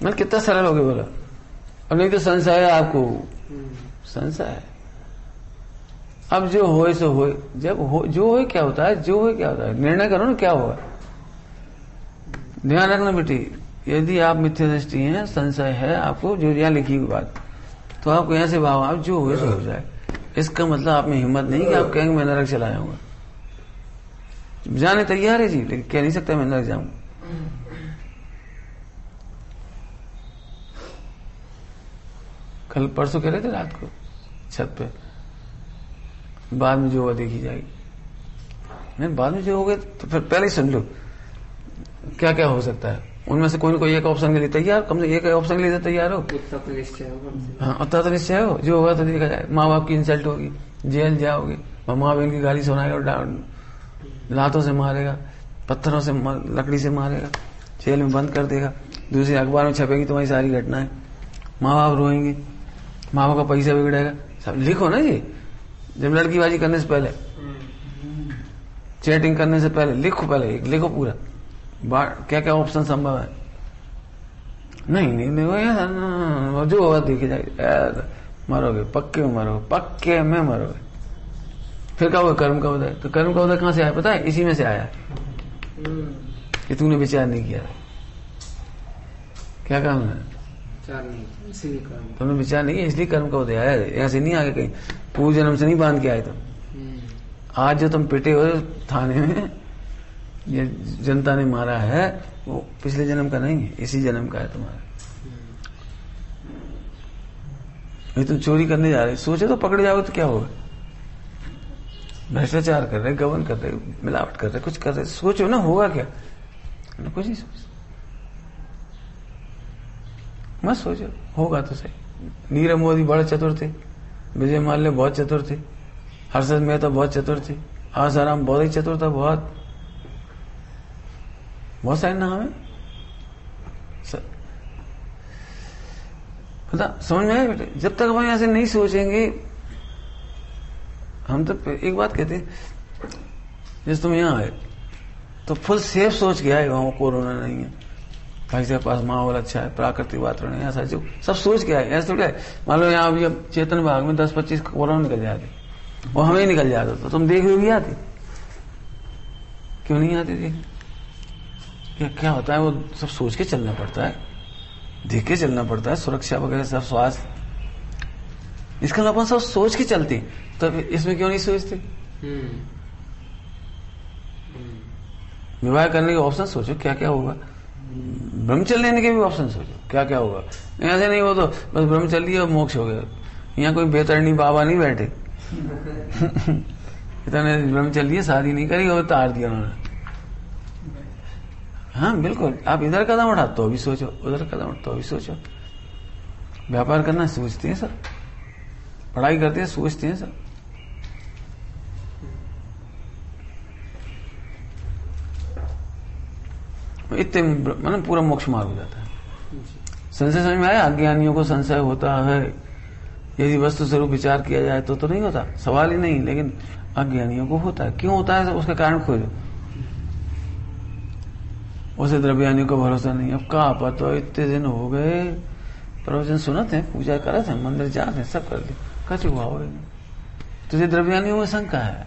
मैं कितना सरल हो गया बोला। अब नहीं तो संशय है आपको, संशय है। अब जो होए सो होए। जब हो जो होए क्या होता है, जो होए क्या होता है, निर्णय करो ना क्या होगा। ध्यान रखना बेटी, यदि आप मिथ्या दृष्टि हैं, संशय है आपको, जो यहाँ लिखी हुई बात, तो आपको यहाँ से भाव आप जो होए सो हो जाए। इसका मतलब आप में हिम्मत नहीं कि आप कहेंगे मैं नरक चला जाऊंगा। जाने तैयार है जी, लेकिन कह नहीं सकता मैं नरक जाऊंगा। कल परसों कह रहे थे रात को छत पे, बाद में जो होगा देखी जाएगी। नहीं, बाद में जो होगा तो फिर पहले ही सुन लो क्या क्या हो सकता है। उनमें से कोई ना कोई एक ऑप्शन के लिए तैयार, कम से एक ऑप्शन के लिए तैयार हो। उतना तो निश्चय हो। हाँ, उतना तो निश्चय हो। जो होगा तो देखा जाए। माँ बाप की इंसल्ट होगी, जेल जाओगे, माँ बहन की गाली सुनाएगा, लातों से मारेगा, पत्थरों से लकड़ी से मारेगा, जेल में बंद कर देगा, दूसरी अखबार में छपेगी तुम्हारी सारी घटनाएं, माँ बाप रोएंगे, माँ बाप का पैसा बिगड़ेगा। सब लिखो ना जी। जब लड़कीबाजी करने से पहले, चैटिंग करने से पहले लिखो, पहले एक लिखो पूरा क्या क्या ऑप्शन संभव है। नहीं जो होगा देखे जाएगा। मरोगे, पक्के में मरोगे, पक्के में मरोगे। फिर क्या होगा? कर्म का उदय। तो कर्म का उदय कहां से आया पता है? इसी में से आया कि तूने विचार नहीं किया। क्या काम है? विचार नहीं, इसीलिए कर्म। तुमने विचार नहीं किया, इसलिए कर्म का उदय आया। ऐसे नहीं आगे कहीं पूर्व जन्म से नहीं बांध के आए तुम। आज जो तुम पिटे हो थाने में, ये जनता ने मारा है, वो पिछले जन्म का नहीं है, इसी जन्म का है तुम्हारा। ये तुम चोरी करने जा रहे, सोचे तो पकड़े जाओगे तो क्या होगा? भ्रष्टाचार कर रहे, गबन कर रहे, मिलावट कर रहे, कुछ कर रहे, सोचो ना होगा क्या? ना कुछ नहीं सोच, मत सोचो, होगा तो सही। नीरव मोदी बड़े चतुर थे, विजय माल्या बहुत चतुर थे, हर्षद मेहता बहुत चतुर थे, आसाराम बहुत ही चतुर था, बहुत सारे नाम है। मतलब समझ में आया बेटे? जब तक हम ऐसे नहीं सोचेंगे, हम तो एक बात कहते हैं, जैसे तुम यहाँ आए तो फुल सेफ सोच के आए, वहां कोरोना नहीं है, भाई साहब पास माहौल अच्छा है, प्राकृतिक वातावरण है, ऐसा जो सब सोच के आए। ऐसे थोड़ा मान लो यहाँ अभी अब चेतन बाग में 10-25 कोरोना निकल जाते, वो हमें निकल जाता तो तुम देख भी आते? क्यों नहीं आते? देख क्या होता है, वो सब सोच के चलना पड़ता है, देख के चलना पड़ता है, सुरक्षा वगैरह सब, स्वास्थ्य, इसका अपन सब सोच के चलते, तो इसमें क्यों नहीं सोचते? विवाह करने के ऑप्शन सोचो, क्या क्या होगा। ब्रह्मचर्य लेने के भी ऑप्शन सोचो, क्या क्या होगा। ऐसे नहीं हो तो बस ब्रह्मचर्य और मोक्ष हो गया। यहाँ कोई बेतरनी बाबा नहीं बैठे इतने ब्रह्मचर्य शादी नहीं करी और तार दिया उन्होंने। हाँ बिल्कुल, आप इधर कदम उठा तो भी सोचो, उधर कदम उठा तो भी सोचो। व्यापार करना सोचते हैं सब, पढ़ाई करते हैं सोचते हैं सब। इतने मतलब पूरा मोक्ष मार्ग हो जाता है। संशय समझ में आया? अज्ञानियों को संशय होता है, यदि वस्तु स्वरूप विचार किया जाए तो नहीं होता, सवाल ही नहीं, लेकिन अज्ञानियों को होता है। क्यों होता है उसका कारण खोजो। उसे द्रव्यानियों का भरोसा नहीं। अब कहा पता, इतने दिन हो गए प्रवचन सुनते हैं, पूजा करते हैं, मंदिर जाते हैं, सब करते, कच हुआ हो तुझे द्रव्यानियों में शंका है।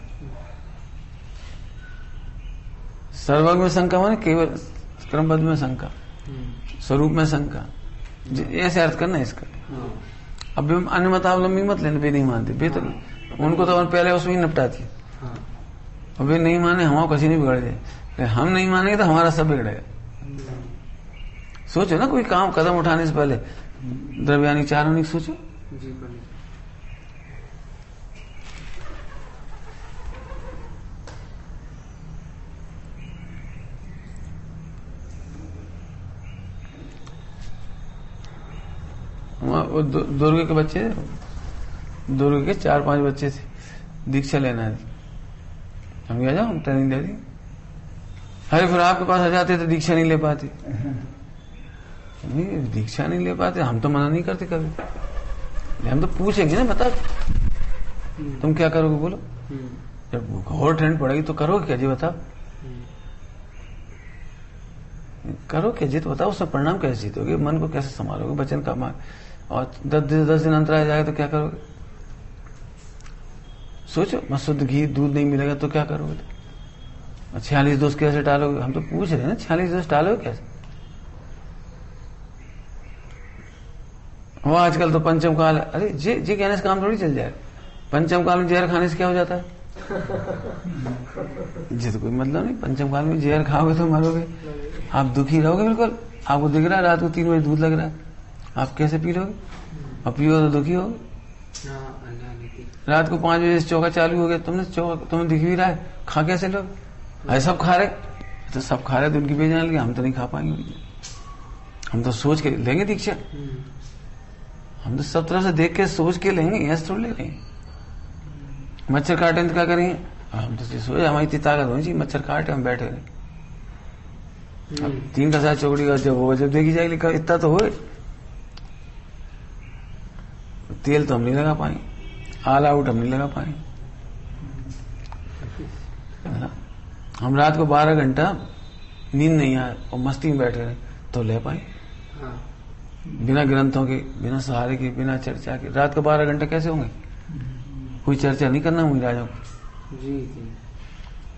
सर्वज्ञ में शंका माने केवल क्रमबद्ध में शंका, स्वरूप में शंका, ऐसे अर्थ करना इसका। अब अन्य मतावलंबी मत लेने, वे नहीं मानते, बेहतर उनको तो पहले उसमें निपटाती है। अब वे नहीं माने, हमारा किसी नहीं बिगड़ जाए, हम नहीं मानेंगे तो हमारा सब बिगड़ेगा। सोचो ना, कोई काम कदम उठाने से पहले द्रव्यानी चारों सोचो। वो दुर्ग के बच्चे, दुर्ग के 4-5 बच्चे थे, दीक्षा लेना है, हम क्या जाओ, हम ट्रेनिंग दे दी। अरे फिर आपके पास आ जाते तो दीक्षा नहीं ले पाते। नहीं, दीक्षा नहीं ले पाते, हम तो मना नहीं करते कभी, हम तो पूछेंगे ना, बता तुम क्या करोगे, बोलो। जब घोर ठंड पड़ेगी तो करोगे क्या जी, बताओ। करो क्या जी, तो बताओ, उसमें परिणाम कैसे जीतोगे, मन को कैसे संभालोगे, वचन का मान, और 10 दिन अंतर आ जाएगा तो क्या करोगे। सोचो, मत शुद्ध घी दूध नहीं मिलेगा तो क्या करोगे। 46 दोष कैसे टालोगे, हम तो पूछ रहे हैं ना, 46 दोष टालोगे कैसे। वो आजकल तो पंचम काल, अरे जी कहने से काम थोड़ी चल जाएगा। पंचम काल में जहर खाने से क्या हो जाता है जी, तो कोई मतलब नहीं। पंचम काल में जहर खाओगे तो मरोगे, आप दुखी रहोगे बिल्कुल। आपको दिख रहा है रात को 3 बजे दूध लग रहा है, आप कैसे पी लोगे, और पियो तो दुखी होगे। रात को 5 बजे से चौका चालू हो गया, तुम्हें दिख भी रहा है, खा कैसे लोग। अरे सब खा रहे, तो सब खा रहे तो उनकी बेजान लगी, हम तो नहीं खा पाएंगे। हम तो सोच के लेंगे दीक्षा, हम तो सब तरह से देख के सोच के लेंगे, ऐसे थोड़ी ले लेंगे। मच्छर काटे तो क्या करेंगे, हम तो सोच, हमारी इतनी ताकत होनी चाहिए, मच्छर काटे हम बैठे रहे। 3 का 7 चौकड़ी का जब होगा, जब देखी जाएगी, इतना तो हो। तेल तो हम नहीं लगा पाएंगे, ऑल आउट हम नहीं लगा पाएंगे। हम रात को 12 घंटा नींद नहीं आए और मस्ती में बैठे रहे तो ले पाए, बिना ग्रंथों के, बिना सहारे के, बिना चर्चा के। रात को 12 घंटे कैसे होंगे। कोई चर्चा नहीं करना मुझे राजा को।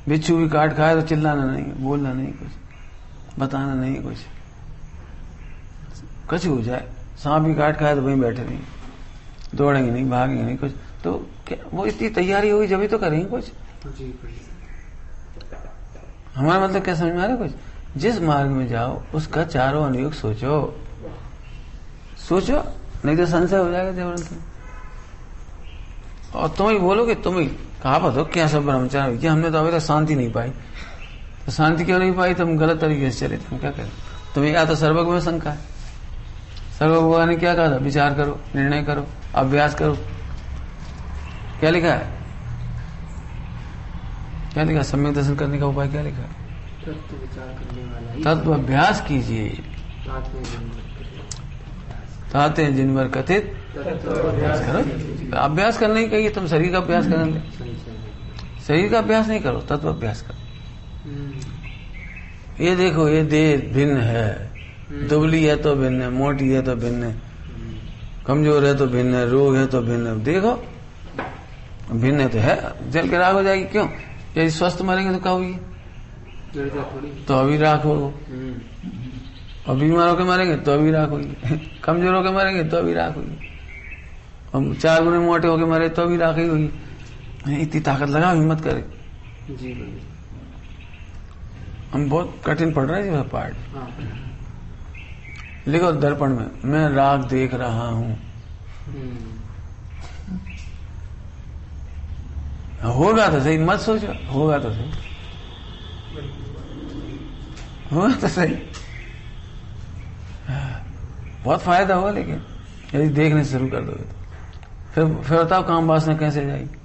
बिच्छू भी काट खाए तो चिल्लाना नहीं, बोलना नहीं, कुछ बताना नहीं, कुछ कुछ हो जाए, सांप भी काट खाए तो वहीं बैठे नहीं, दौड़ेंगे नहीं, भागेंगे नहीं कुछ, तो क्या वो इतनी तैयारी होगी जब ही तो करेंगे कुछ। जी। हमारा मतलब क्या समझ में आ रहा है कुछ? जिस मार्ग में जाओ उसका चारों अनुयोग सोचो, सोचो, नहीं तो संशय हो जाएगा जबरदस्ती। और तुम ही बोलोगे, तुम ही कहा पता क्या सब ब्रह्मचारी, कि हमने तो अभी तक शांति नहीं पाई। तो शांति क्यों नहीं पाई? तुम गलत तरीके से चले थे, हम क्या करें? तुम्हें या तो सर्वज्ञ में शंका है। सर्वज्ञ भगवान ने क्या कहा था? विचार करो, निर्णय करो, अभ्यास करो। क्या लिखा है? क्या लिखा? सम्यक दर्शन करने का उपाय क्या लिखा है? तत्व विचार करने वाला ही तत्व अभ्यास कीजिए, ताते जिनवर कथित अभ्यास करो। अभ्यास करने ही कहिए, तुम शरीर का अभ्यास करेंगे, शरीर का अभ्यास नहीं करो, तत्व अभ्यास करो। ये देखो, ये देह भिन्न है, दुबली है तो भिन्न है, मोटी है तो भिन्न है, कमजोर है तो भिन्न है, रोग है तो भिन्न है। देखो भिन्न है तो है, जल के राख हो जाएगी। क्यों? यदि स्वस्थ मरेंगे तो क्या होगी? तो अभी राख होगा। और बीमार होकर मरेंगे तो अभी राख होगी, कमजोर होकर मरेंगे तो अभी राख होगी, हम 4 गुने मोटे होकर मरे तो अभी राख ही होगी। इतनी ताकत लगा, हिम्मत करे। जी। हम बहुत कठिन पड़ रहे हैं पार्ट। लिखो दर्पण में, मैं राग देख रहा हूं। होगा तो सही, मत सोचो, होगा तो सही, होगा तो सही। बहुत फायदा होगा, लेकिन यदि देखने से शुरू कर दोगे तो फिर बताओ काम वासना कैसे जाएगी।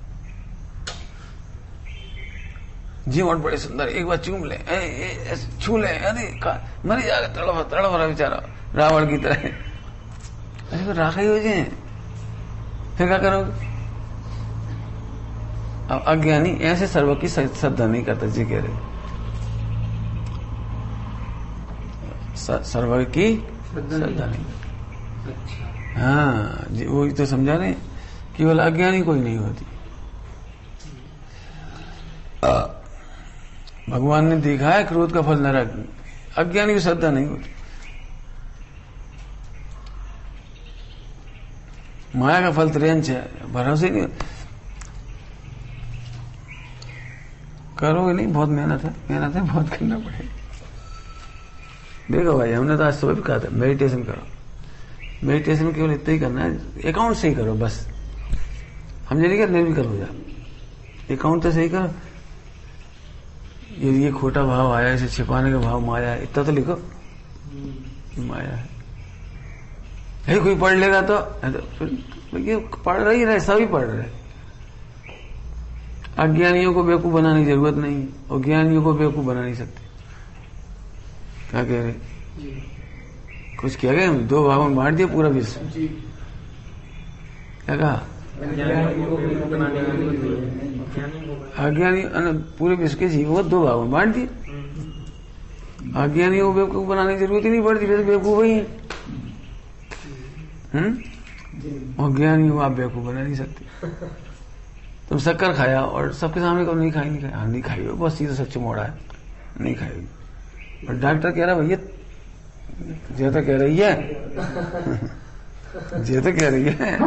जीवन बड़े सुंदर, एक बार चूम ले, छू ले, अरे मरी जाएगा, तड़प रहा बेचारा रावण की तरह। अरे तो राखा ही हो जाए, फिर क्या करोगे? अब अज्ञानी ऐसे सर्व की श्रद्धा नहीं करता। जी कह रहे सर्व की श्रद्धा नहीं करता। हाँ जी, वही तो समझा रहे, केवल अज्ञानी कोई नहीं होती। भगवान ने देखा है क्रोध का फल नरक, अज्ञानी की श्रद्धा नहीं होती। माया का फल त्रियंच है, भरोसे नहीं करोगे नहीं, बहुत मेहनत है, बहुत करना पड़ेगा। देखो भाई, हमने तो आज सुबह भी कहा था मेडिटेशन करो। मेडिटेशन केवल इतना ही करना है, अकाउंट सही करो बस। हम ये नहीं कर निर्विकल्प हो जा, अकाउंट तो सही करो। ये खोटा भाव आया, इसे छिपाने का भाव माया है, इतना तो लिखो माया है। कोई पढ़ लेगा तो फिर ये पढ़ रही रहे, सभी पढ़ रहे। अज्ञानियों को बेवकूफ बनाने की जरूरत नहीं, और ज्ञानियों को बेवकूफ बना नहीं सकते। क्या कह रहे? कुछ किया गया? 2 भागों में बांट दिया पूरा विश्व। क्या कहा? अज्ञानी पूरे विश्व के जीवों को 2 भागों में बांट दिए। अज्ञानियों को बेवकूफ बनाने की जरूरत ही नहीं पड़ती, वैसे बेवकूफ ही है। और ज्ञानियों को आप बेवकूफ बना नहीं सकते। तुम शक्कर खाया और सबके सामने कब नहीं खाई? नहीं खाई, हाँ नहीं खाई, बहुत सीधा सच मोड़ा है, नहीं खाई। और डॉक्टर कह रहा भैया, जे तो कह रही है, जे तो कह रही है,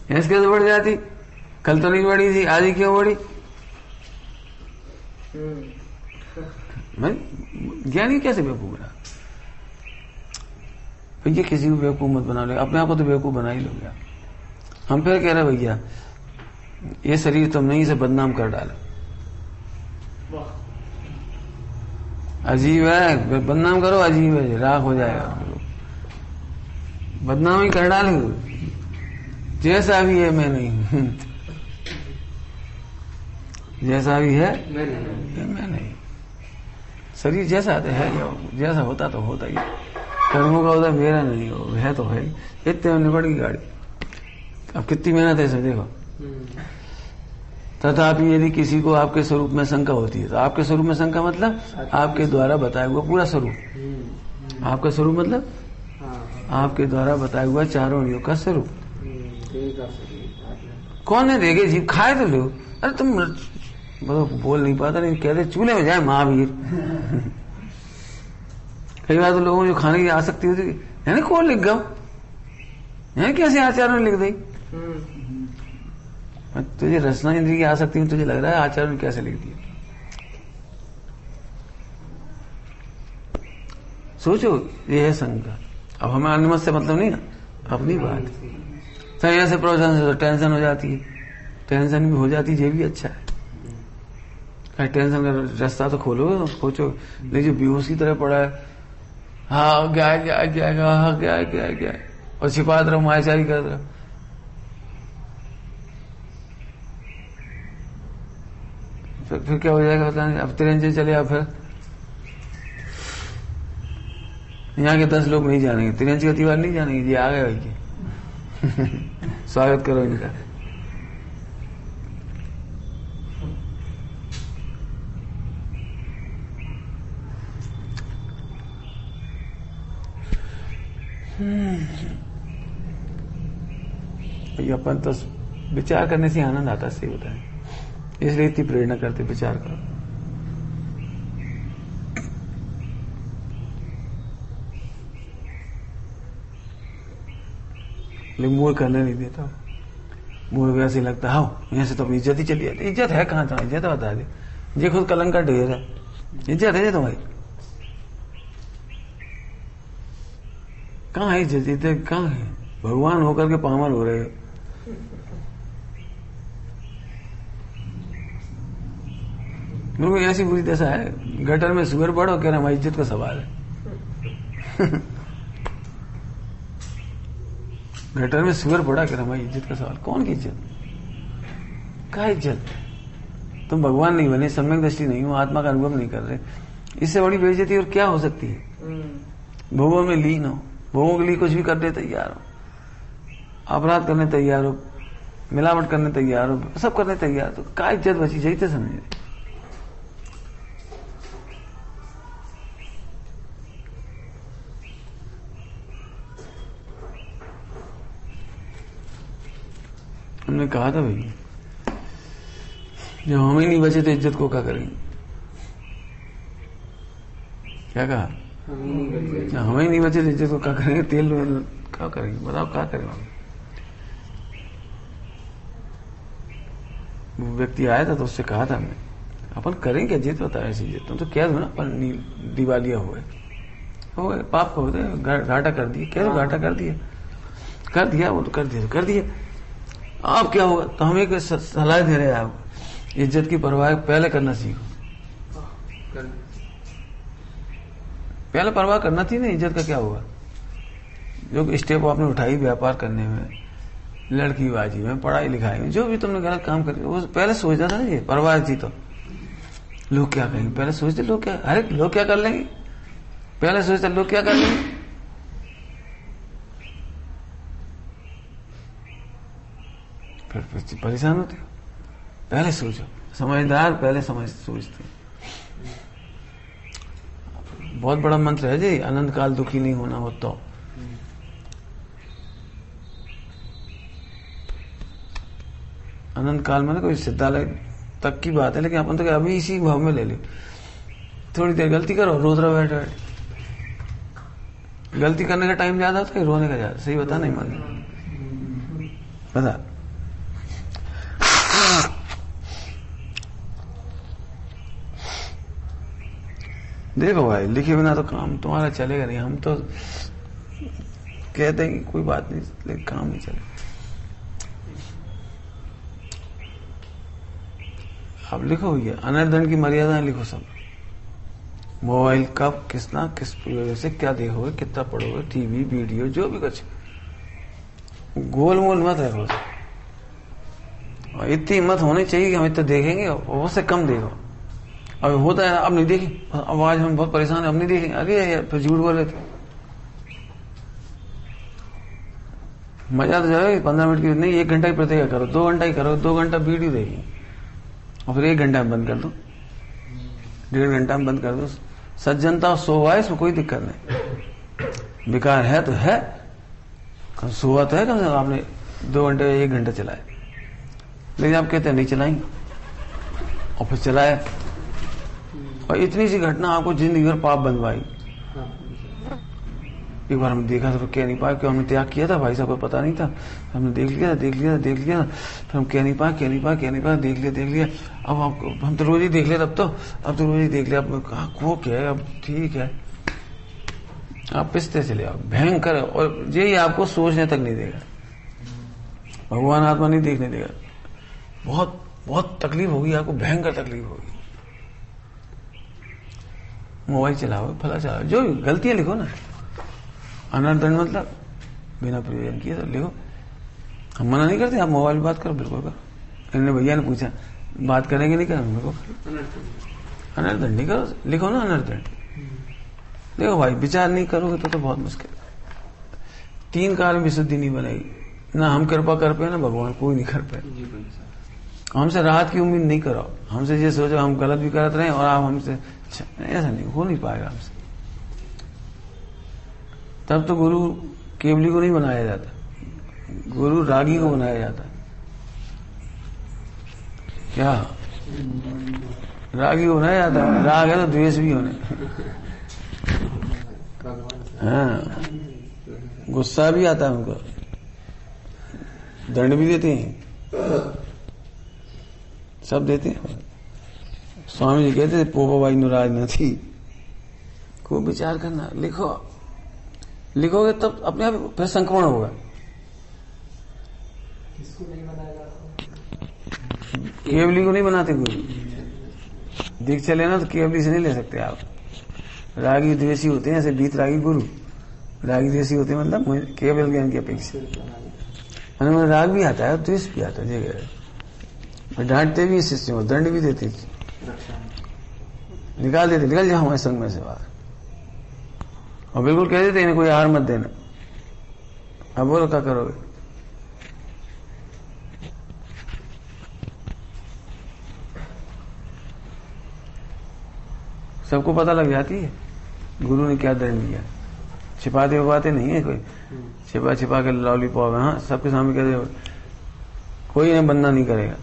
भैंस कैसे बढ़ जाती? कल तो नहीं बढ़ी थी, आज ही क्यों बढ़ी? मैं ज्ञानी कैसे बेवकूफ बना? भैया किसी को बेवकूफ मत बना लो, अपने आप को तो बेवकूफ बना ही लोगे। हम फिर कह रहे भैया ये शरीर तुम नहीं, इसे बदनाम कर डालो। अजीब है, बदनाम करो, अजीब है, राख हो जाएगा। बदनाम ही कर डालो, जैसा भी है मैं नहीं हूं, जैसा भी है मैं नहीं। शरीर जैसा है, जैसा होता तो होता ही, कर्मों का होता मेरा नहीं हो, है तो है। इतने में निकट की गाड़ी। अब कितनी मेहनत है इसे देखो। तथापि यदि किसी को आपके स्वरूप में शंका होती है, तो आपके स्वरूप में शंका मतलब आपके द्वारा बताया हुआ पूरा स्वरूप। आपका स्वरूप मतलब आपके द्वारा बताया हुआ चारों इंद्रियों का स्वरूप। कौन है देखे? जीव खाए तो लो। अरे तुम बोल नहीं पाता, नहीं कहते चूल्हे में जाए महावीर। कई बार तो लोगों को जो खाने की आसक्ति होती यानी कौन लिख गयो, यानी कैसे आचार्य ने लिख दी। तुझे रचना इंद्रिय की आसक्ति में तुझे लग रहा है आचार्य ने कैसे लिख दिया। सोचो, ये है शंका। अब हमें अन्य मत से मतलब नहीं ना, अपनी बात। सही ऐसे प्रवचन से तो टेंशन हो जाती है, टेंशन भी हो जाती है, ये भी अच्छा है। टेंशन का रास्ता तो खोलो, सोचो। लेकिन जो बेहोश की तरह पड़ा है, हाँ क्या क्या क्या क्या, हाँ क्या क्या क्या, और छिपा रहा मायाचारी कर रहा। फिर क्या हो जाएगा पता नहीं। अब तिरंजन चले आप, फिर यहाँ के 10 लोग नहीं जानेंगे, तिरंज का त्योहार नहीं जानेंगे। ये आ गए भाई के स्वागत करो इनका। अपन तो विचार करने से आनंद आता, सही बताएं, इसलिए इतनी प्रेरणा करते विचार करो। लेकिन मूड करने नहीं देता, मूड वैसे लगता है यहाँ से तो अपनी इज्जत ही चली जाती। इज्जत है कहाँ था, इज्जत बता दे। ये खुद कलंक का ढेर है, इज्जत है तुम्हारी कहाँ है? इज्जत कहाँ है? भगवान होकर के पामर हो रहे हो। मेरे को ऐसी बुरी दशा है, गटर में सुअर पड़ो कह रहा हमारी इज्जत का सवाल है। गटर में सुअर पड़ा कह रहा हमारी इज्जत का सवाल। कौन की इज्जत? क्या इज्जत? तुम भगवान नहीं बने, सम्यक दृष्टि नहीं हो, आत्मा का अनुभव नहीं कर रहे। इससे बड़ी बेइज्जती और क्या हो सकती है? भोगों में लीन हो, भोगों के लिए कुछ भी करने तैयार हो, अपराध करने तैयार हो, मिलावट करने तैयार हो, सब करने तैयार। तो क्या इज्जत बची? जैसे समझे। हमने कहा था भाई, जब हमें नहीं बचे तो इज्जत को क्या करेंगे? क्या कहा? हमें नहीं बचे तो इज्जत को क्या करेंगे? तेल क्या करेंगे? बताओ क्या करेंगे? वो व्यक्ति आया था तो उससे कहा था मैं, अपन करेंगे इज्जत? बताया ऐसी इज्जत तुम तो कह दो ना, अपन दिवालिया हो गए, पाप को होते घाटा कर दिए, कह दो घाटा कर दिया, कर दिया, वो तो कर दिया, कर दिया। आप क्या होगा? तो हम एक सलाह दे रहे हैं आपको, इज्जत की परवाह पहले करना सीखो। पहले परवाह करना थी ना, इज्जत का क्या होगा? जो स्टेप आपने उठाई व्यापार करने में, लड़कीबाजी में, पढ़ाई लिखाई में, जो भी तुमने गलत काम करे, वो पहले सोचना था ना। ये परवाह थी तो लोग क्या कहेंगे, पहले सोचते लोग क्या, अरे लोग क्या कर लेंगे, पहले सोचते लोग क्या कर लेंगे। फिर परेशान होते हो। पहले सोचो, समझदार पहले सोचते। बहुत बड़ा मंत्र है जी, अनंत काल दुखी नहीं होना हो तो। अनंत काल में कोई सिद्धालय तक की बात है, लेकिन अपन तो क्या अभी इसी भाव में ले लो। थोड़ी देर गलती करो, रोज रहो बैठ बैठ। गलती करने का टाइम ज्यादा होता है, रोने का ज्यादा। सही बता नहीं मन बता। देखो भाई, लिखे बिना तो काम तुम्हारा चलेगा नहीं। हम तो कहते हैं कि कोई बात नहीं, लेकिन काम नहीं चलेगा। अब लिखो भैया, अनर्दन की मर्यादा लिखो सब। मोबाइल कब, किसना, किस वजह से क्या देखोगे, कितना पढ़ोगे, टीवी वीडियो जो भी कुछ, गोल मोल मत रखो। और इतनी हिम्मत होनी चाहिए कि हम इतना देखेंगे और उससे कम देखो। अब होता है अब नहीं देखी, अब आज हम बहुत परेशान है, अब नहीं देखेंगे। अरे यार फिर झूठ बोल रहे थे। मजा तो जाएगा 15 मिनट की नहीं, 1 घंटा ही प्रतिक्रिया करो, 2 घंटा ही करो, 2 घंटा वीडियो देखिए और फिर 1 घंटा में बंद कर दो, 1.5 घंटा में बंद कर दो। सज्जनता सोवा है, इसमें कोई दिक्कत नहीं। विकार है तो है, सोवा तो है, कम से कम आपने 2 घंटे 1 घंटा चलाए। लेकिन आप कहते हैं नहीं चलाएंगे और फिर चलाए, और इतनी सी घटना आपको जिंदगी भर पाप बनवाई। एक बार हमने देखा तो कह नहीं पाए कि हमने त्याग किया था, भाई साहब को पता नहीं था, हमने देख लिया फिर हम कह नहीं पाए, देख लिया। अब हम तो रोज ही देख लिया, अब तो रोज ही देख लिया। अब कहा वो क्या है, अब ठीक है, आप पिसते चले आओ, भयंकर। और यही आपको सोचने तक नहीं देगा, भगवान आत्मा नहीं देखने देगा। बहुत बहुत तकलीफ होगी आपको, भयंकर तकलीफ होगी। मोबाइल चलाओ, फला चलाओ, जो गलतियां लिखो ना, अनर्दंड मतलब बिना प्रयोजन किए तो लिखो। हम मना नहीं करते, आप मोबाइल में बात करो, बिल्कुल करो। इन्होंने भैया ने पूछा बात करेंगे नहीं करेंगे, मेरे को अनर्दंड नहीं करो, लिखो ना अनर्दंड। देखो भाई, विचार नहीं करोगे तो बहुत मुश्किल है। 3 काल में विशुद्धि नहीं बनेगी, ना हम कृपा कर पाए ना भगवान, कोई नहीं कर पाए। हमसे राहत की उम्मीद नहीं करो, हमसे ये सोचो हम गलत भी करते रहे और आप हमसे, ऐसा नहीं हो नहीं पाएगा हमसे। तब तो गुरु केवली को नहीं बनाया जाता, गुरु रागी को बनाया जाता। क्या रागी को बनाया जाता? राग है तो द्वेष भी होने, हाँ, गुस्सा भी आता है उनको, दंड भी देते हैं, सब देते हैं। स्वामी जी कहते थे पोपाबाई नाराज न थी। खूब विचार करना, लिखोगे तब अपने आप फिर संक्रमण होगा। केवली को नहीं बनाते गुरु। दीक्षा लेना तो केवली से नहीं ले सकते आप। रागी द्वेषी होते हैं, ऐसे बीत रागी गुरु, रागी द्वेषी होते हैं, मतलब केवल ज्ञान की अपेक्षा। हमें राग भी आता है, द्वेष भी आता है, डांटते भी शिष्य को, दंड भी देते, निकाल देते, निकल जाओ हमारे संग में से बाहर, और बिल्कुल कह देते इन्हें कोई हार मत देना। अब बोलो क्या करोगे? सबको पता लग जाती है गुरु ने क्या दंड दिया। छिपाते नहीं है कोई, छिपा के लॉलीपॉप, हाँ, सबके सामने कह दे, कोई इन्हें बंदा नहीं करेगा।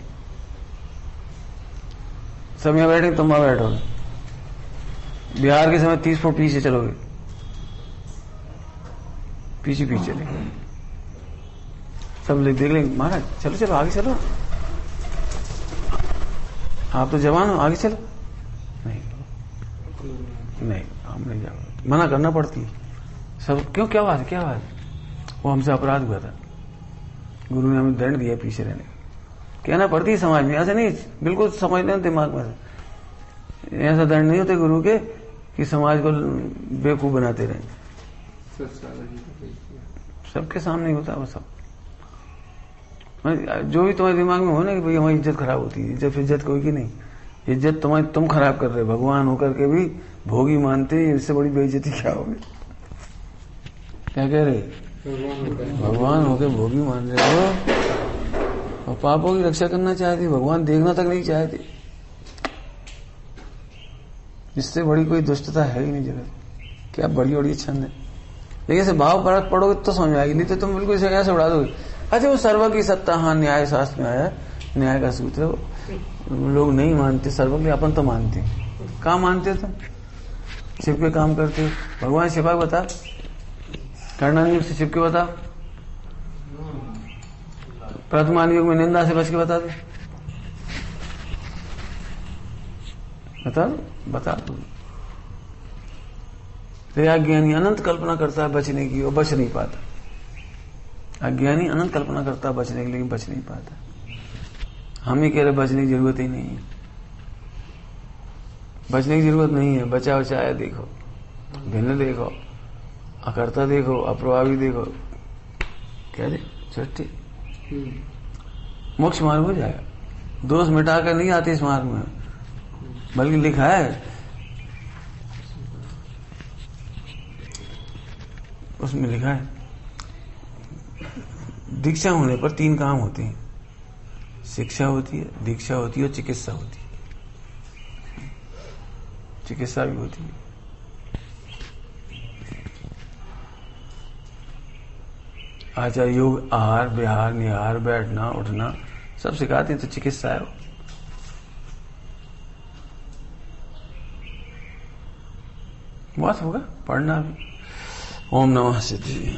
सब यहां बैठे, तुम वहां बैठोगे, बिहार के समय 30 फुट पीछे चलोगे, पीछे चलेंगे, सब लोग देख लेंगे, महाराज चलो आगे चलो, आप तो जवान हो, आगे चलो। नहीं हम नहीं जाओगे, मना करना पड़ती है सब। क्यों, क्या बात है? वो हमसे अपराध हुआ था, गुरु ने हमें दंड दिया पीछे रहने, कहना पड़ती है समाज में। ऐसे नहीं, बिल्कुल समझते दिमाग में से, ऐसा दंड नहीं होते गुरु के कि समाज को बेवकूफ बनाते रहे। सबके सामने होता है वो सब। जो भी तुम्हारे दिमाग में हो ना कि भाई हमारी इज्जत खराब होती है, इज्जत कोई की नहीं, इज्जत तुम्हारी तुम खराब कर रहे हो। भगवान होकर के भी भोगी मानते हैं, इससे बड़ी बेइज्जती क्या होगी? क्या कह रहे? भगवान होकर भोगी मान रहे हो और पापों की रक्षा करना चाहते, भगवान देखना तक नहीं चाहते। इससे बड़ी कोई दुष्टता है ही नहीं जगत। क्या बड़ी छंद है। लेकिन ऐसे भाव परख पढ़ोगे तो समझ आएगी, नहीं तो तुम बिल्कुल इसे कैसे उड़ा दोगे। अच्छा, वो सर्व की सत्ता, हाँ, न्याय शास्त्र में आया, न्याय का सूत्र लोग नहीं मानते, सर्व की अपन तो मानते। कहाँ मानते तुम? छिप के काम करते। भगवान छिपा बता, कर्णान से छिप के बता, वर्तमान युग में निंदा से बच के बता दे, बता दो। तो अज्ञानी अनंत कल्पना करता है बचने की और बच नहीं पाता। अज्ञानी अनंत कल्पना करता है बचने की, लेकिन बच नहीं पाता। हम ही कह रहे बचने की जरूरत ही नहीं है, बचने की जरूरत नहीं है। बचा बचाया देखो, भिन्न देखो, अकर्ता देखो, अप्रभावी देखो, क्या दे छुट्टी, मोक्ष मार्ग हो जाएगा। दोष मिटाकर नहीं आते इस मार्ग में, बल्कि लिखा है उसमें, लिखा है दीक्षा होने पर 3 काम होते हैं। शिक्षा होती है, दीक्षा होती है और चिकित्सा होती है। चिकित्सा भी होती है। आचार्य योग, आहार विहार, निहार, बैठना उठना सब सिखाते हैं, तो चिकित्सा है। बहुत होगा पढ़ना भी। ओम नमः सिद्धि।